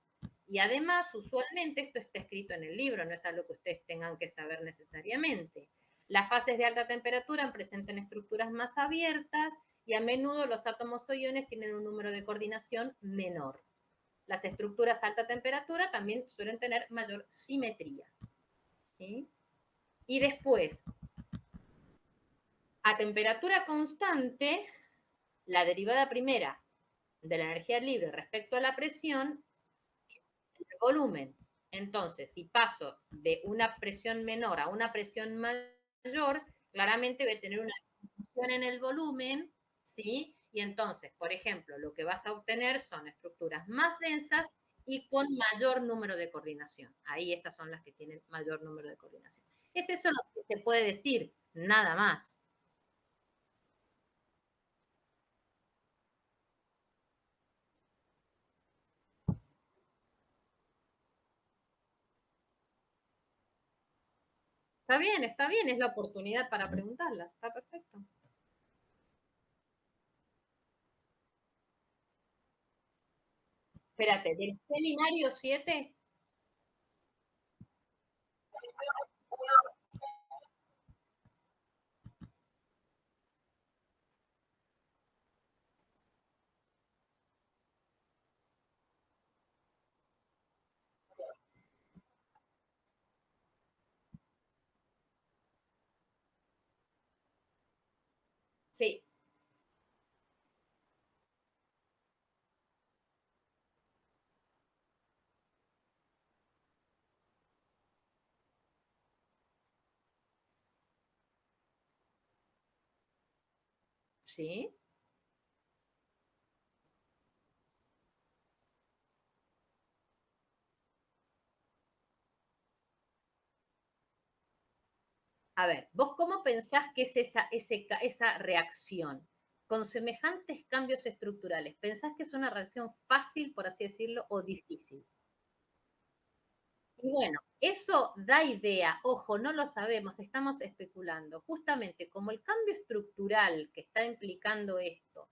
Y además, usualmente, esto está escrito en el libro, no es algo que ustedes tengan que saber necesariamente. Las fases de alta temperatura presentan estructuras más abiertas y a menudo los átomos o iones tienen un número de coordinación menor. Las estructuras a alta temperatura también suelen tener mayor simetría. ¿Sí? Y después, a temperatura constante, la derivada primera de la energía libre respecto a la presión, el volumen. Entonces, si paso de una presión menor a una presión mayor, claramente voy a tener una disminución en el volumen, ¿sí? Y entonces, por ejemplo, lo que vas a obtener son estructuras más densas y con mayor número de coordinación. Ahí esas son las que tienen mayor número de coordinación. Es eso lo que se puede decir, nada más. Está bien, es la oportunidad para preguntarla, está perfecto. Espérate, del seminario 7. Sí. Sí. A ver, ¿vos cómo pensás que es esa reacción? Con semejantes cambios estructurales, ¿pensás que es una reacción fácil, por así decirlo, o difícil? Y bueno, eso da idea, ojo, no lo sabemos, estamos especulando. Justamente como el cambio estructural que está implicando esto,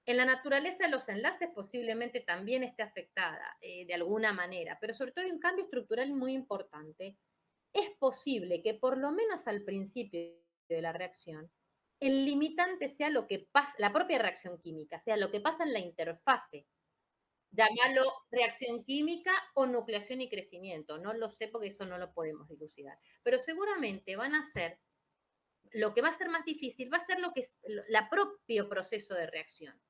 en la naturaleza de los enlaces posiblemente también esté afectada de alguna manera, pero sobre todo hay un cambio estructural muy importante. Es posible que por lo menos al principio de la reacción, el limitante sea lo que pasa, la propia reacción química, sea lo que pasa en la interfase. Llámalo reacción química o nucleación y crecimiento. No lo sé porque eso no lo podemos dilucidar. Pero seguramente van a ser, lo que va a ser más difícil va a ser lo que es el propio proceso de reacción.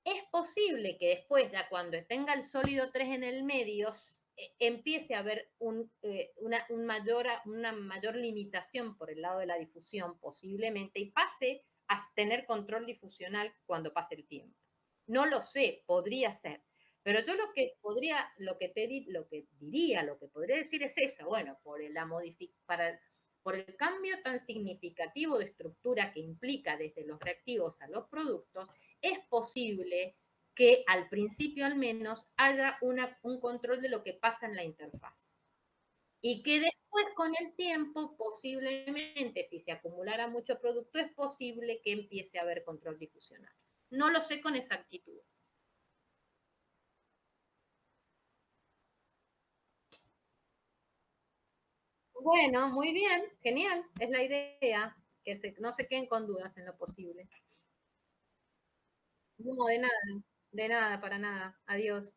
Es posible que después, ya cuando tenga el sólido 3 en el medio, empiece a haber una mayor limitación por el lado de la difusión posiblemente y pase a tener control difusional cuando pase el tiempo. No lo sé, podría ser. Pero yo lo que podría decir es eso, bueno, por el cambio tan significativo de estructura que implica desde los reactivos a los productos, es posible que al principio al menos haya un control de lo que pasa en la interfaz. Y que después con el tiempo, posiblemente, si se acumulara mucho producto, es posible que empiece a haber control difusional. No lo sé con exactitud. Bueno, muy bien, genial, es la idea, que no se queden con dudas en lo posible. No, de nada, para nada. Adiós.